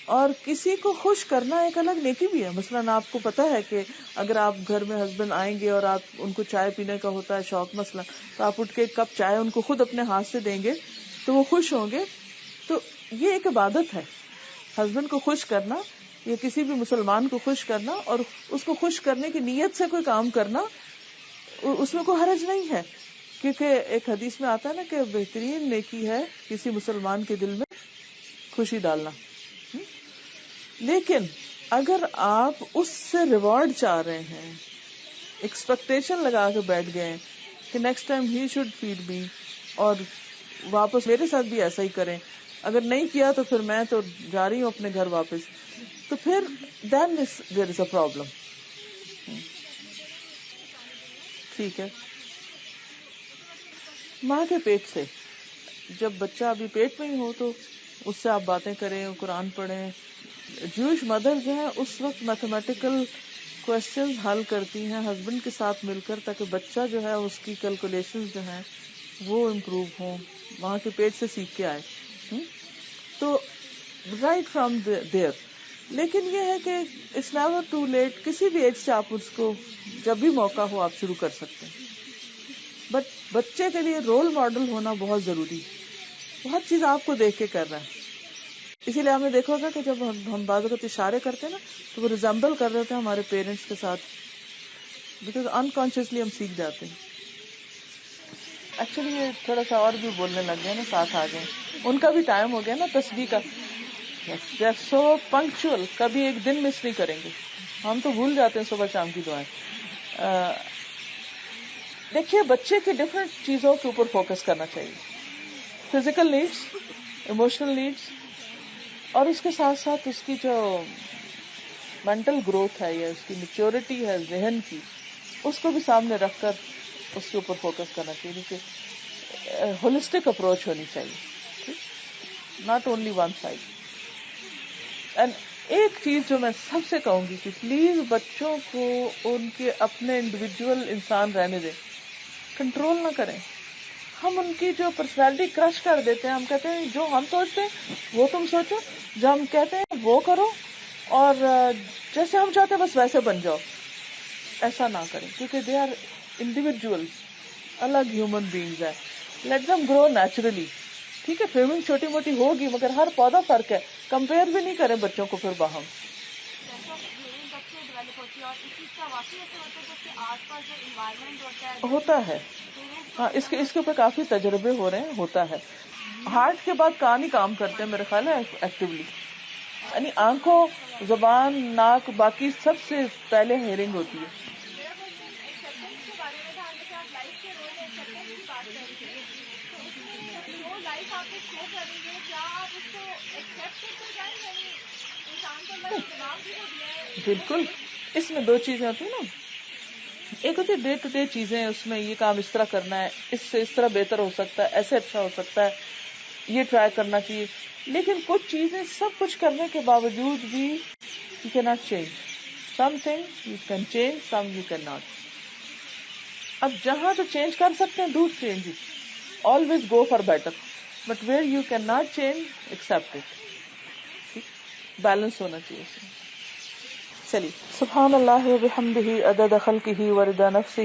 اور کسی کو خوش کرنا ایک الگ نیکی بھی ہے. مثلاً آپ کو پتا ہے کہ اگر آپ گھر میں ہسبینڈ آئیں گے اور آپ ان کو چائے پینے کا ہوتا ہے شوق مثلاً, تو آپ اٹھ کے ایک کپ چائے ان کو خود اپنے ہاتھ سے دیں گے تو وہ خوش ہوں گے. تو یہ ایک عبادت ہے, ہسبینڈ کو خوش کرنا یا کسی بھی مسلمان کو خوش کرنا, اور اس کو خوش کرنے کی نیت سے کوئی کام کرنا, اس میں کوئی حرج نہیں ہے. کیونکہ ایک حدیث میں آتا ہے نا کہ بہترین نیکی ہے کسی مسلمان کے دل میں خوشی ڈالنا. لیکن اگر آپ اس سے ریوارڈ چاہ رہے ہیں, ایکسپیکٹیشن لگا کے بیٹھ گئے کہ next time he should feed me, اور واپس میرے ساتھ بھی ایسا ہی کریں, اگر نہیں کیا تو پھر میں تو جا رہی ہوں اپنے گھر واپس, تو پھر then there is a problem. ٹھیک ہے, ماں کے پیٹ سے جب بچہ ابھی پیٹ میں ہی ہو تو اس سے آپ باتیں کریں, قرآن پڑھیں. جوش مدر جو ہے اس وقت میتھمیٹیکل کوشچنز حل کرتی ہیں ہسبینڈ کے ساتھ مل کر, تاکہ بچہ جو ہے اس کی کیلکولیشنز جو ہیں وہ امپروو ہوں, وہاں کے پیٹ سے سیکھ کے آئے. تو رائٹ فرام دیئر. لیکن یہ ہے کہ اٹس نیور ٹو لیٹ, کسی بھی ایج سے آپ اس کو جب بھی موقع ہو آپ شروع کر سکتے ہیں. بٹ بچے کے لیے رول ماڈل ہونا بہت ضروری ہے, بہت چیز آپ کو دیکھ کے کر رہا ہے. اسی لیے آپ نے دیکھا ہوگا کہ جب ہم بعض اوقات اشارے کرتے ہیں نا تو وہ ریزمبل کر رہے ہوتے ہیں ہمارے پیرنٹس کے ساتھ, بیکاز انکانشیسلی ہم سیکھ جاتے ہیں. ایکچولی یہ تھوڑا سا اور بھی بولنے لگ گئے نا, ساتھ آ گئے, ان کا بھی ٹائم ہو گیا نا تسبیح کا. دے آر سو پنکچوئل, کبھی ایک دن مس نہیں کریں گے. ہم تو بھول جاتے ہیں صبح شام کی دعائیں. دیکھیے بچے کی ڈفرینٹ چیزوں کے اوپر فوکس کرنا چاہیے, فزیکل نیڈس, ایموشنل نیڈس, اور اس کے ساتھ ساتھ اس کی جو مینٹل گروتھ ہے یا اس کی میچورٹی ہے ذہن کی, اس کو بھی سامنے رکھ کر اس کے اوپر فوکس کرنا چاہیے. کہ ہولسٹک اپروچ ہونی چاہیے, not only one side. And ایک چیز جو میں سب سے کہوں گی کہ پلیز بچوں کو ان کے اپنے انڈیویجول انسان رہنے دیں, کنٹرول نہ کریں. ہم ان کی جو پرسنالٹی کرش کر دیتے ہیں, ہم کہتے ہیں جو ہم سوچتے ہیں وہ تم سوچو, جو ہم کہتے ہیں وہ کرو, اور جیسے ہم چاہتے ہیں بس ویسے بن جاؤ. ایسا نہ کریں, کیونکہ دے آر انڈیویجولز, الگ ہیومن بینگز ہیں. لیٹ دم گرو نیچرلی. ٹھیک ہے, فیمنگ چھوٹی موٹی ہوگی مگر ہر پودا فرق ہے. کمپیئر بھی نہیں کریں بچوں کو پھر باہم. ہوتا ہے, ہاں اس کے اوپر کافی تجربے ہو رہے ہیں, ہوتا ہے. ہارٹ کے بعد کان ہی کام کرتے ہیں میرے خیال ہے ایکٹیولی, یعنی آنکھوں, زبان, ناک, باقی سب سے پہلے ہیئرنگ ہوتی ہے. بالکل, اس میں دو چیزیں ہوتی ہیں نا, ایک ہوتی ہے ڈے ٹو ڈے چیزیں, اس میں یہ کام اس طرح کرنا ہے, اس سے اس طرح بہتر ہو سکتا ہے, ایسے اچھا ہو سکتا ہے, یہ ٹرائی کرنا چاہیے. لیکن کچھ چیزیں سب کچھ کرنے کے باوجود بھی you can not change. Some thing you can change, some you can not. اب جہاں تو چینج کر سکتے ہیں do change it, always go for better, but where you can not change accept it. Balance ہونا چاہیے اس میں. چلیے, سبحان اللہ وبحمدہ عدد خلقہ ورضا نفسہ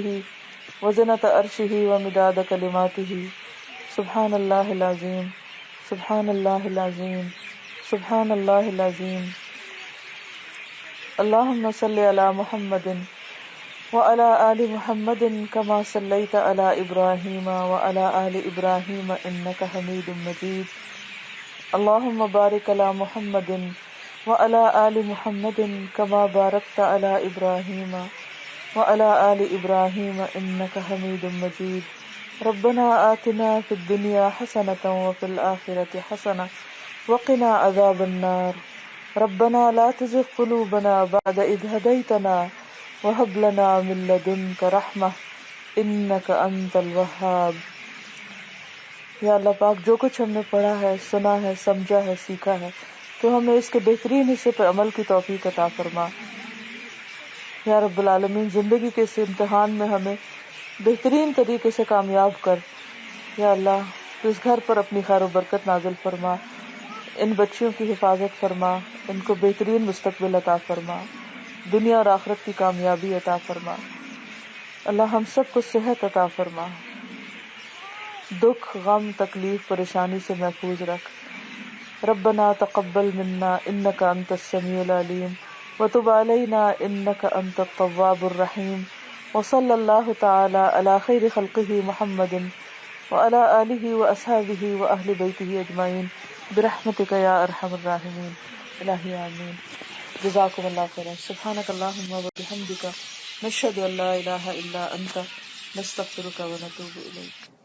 وزنۃ عرشہ ومداد کلماتہ. سبحان اللہ العظیم, سبحان اللہ العظیم, سبحان اللہ العظیم. اللہم صلی علی محمد وعلی آل محمد کما صلیت علی ابراہیم وعلی آل ابراہیم انک حمید مجید. اللہم بارک علی محمد وعلى آل محمد كما باركت على إبراهيم وعلى آل إبراهيم إنك حميد مجيد. ربنا آتنا في الدنيا حسنة وفي الآخرة حسنة وقنا عذاب النار. ربنا لا تزغ قلوبنا بعد إذ هديتنا وهب لنا من لدنك رحمة إنك أنت الوهاب. یا اللہ پاک جو کچھ ہم نے پڑھا ہے، سنا ہے، سمجھا ہے، سیکھا ہے، تو ہمیں اس کے بہترین حصے پر عمل کی توفیق عطا فرما. یا رب العالمین، زندگی کے اس امتحان میں ہمیں بہترین طریقے سے کامیاب کر. یا اللہ تو اس گھر پر اپنی خیر و برکت نازل فرما، ان بچیوں کی حفاظت فرما، ان کو بہترین مستقبل عطا فرما، دنیا اور آخرت کی کامیابی عطا فرما. اللہ ہم سب کو صحت عطا فرما، دکھ، غم، تکلیف، پریشانی سے محفوظ رکھ. ربنا تقبل منا انك انت السميع العليم وتب علينا انك انت التواب الرحيم. وصلى الله تعالى على خير خلقه محمد وعلى آله وأصحابه وأهل بيته أجمعين برحمتك يا أرحم الراحمين. الہی آمین. جزاکم اللہ خیرا. سبحانک اللہم وبحمدک نشہد ان لا الہ الا انت نستغفرک ونتوب الیک.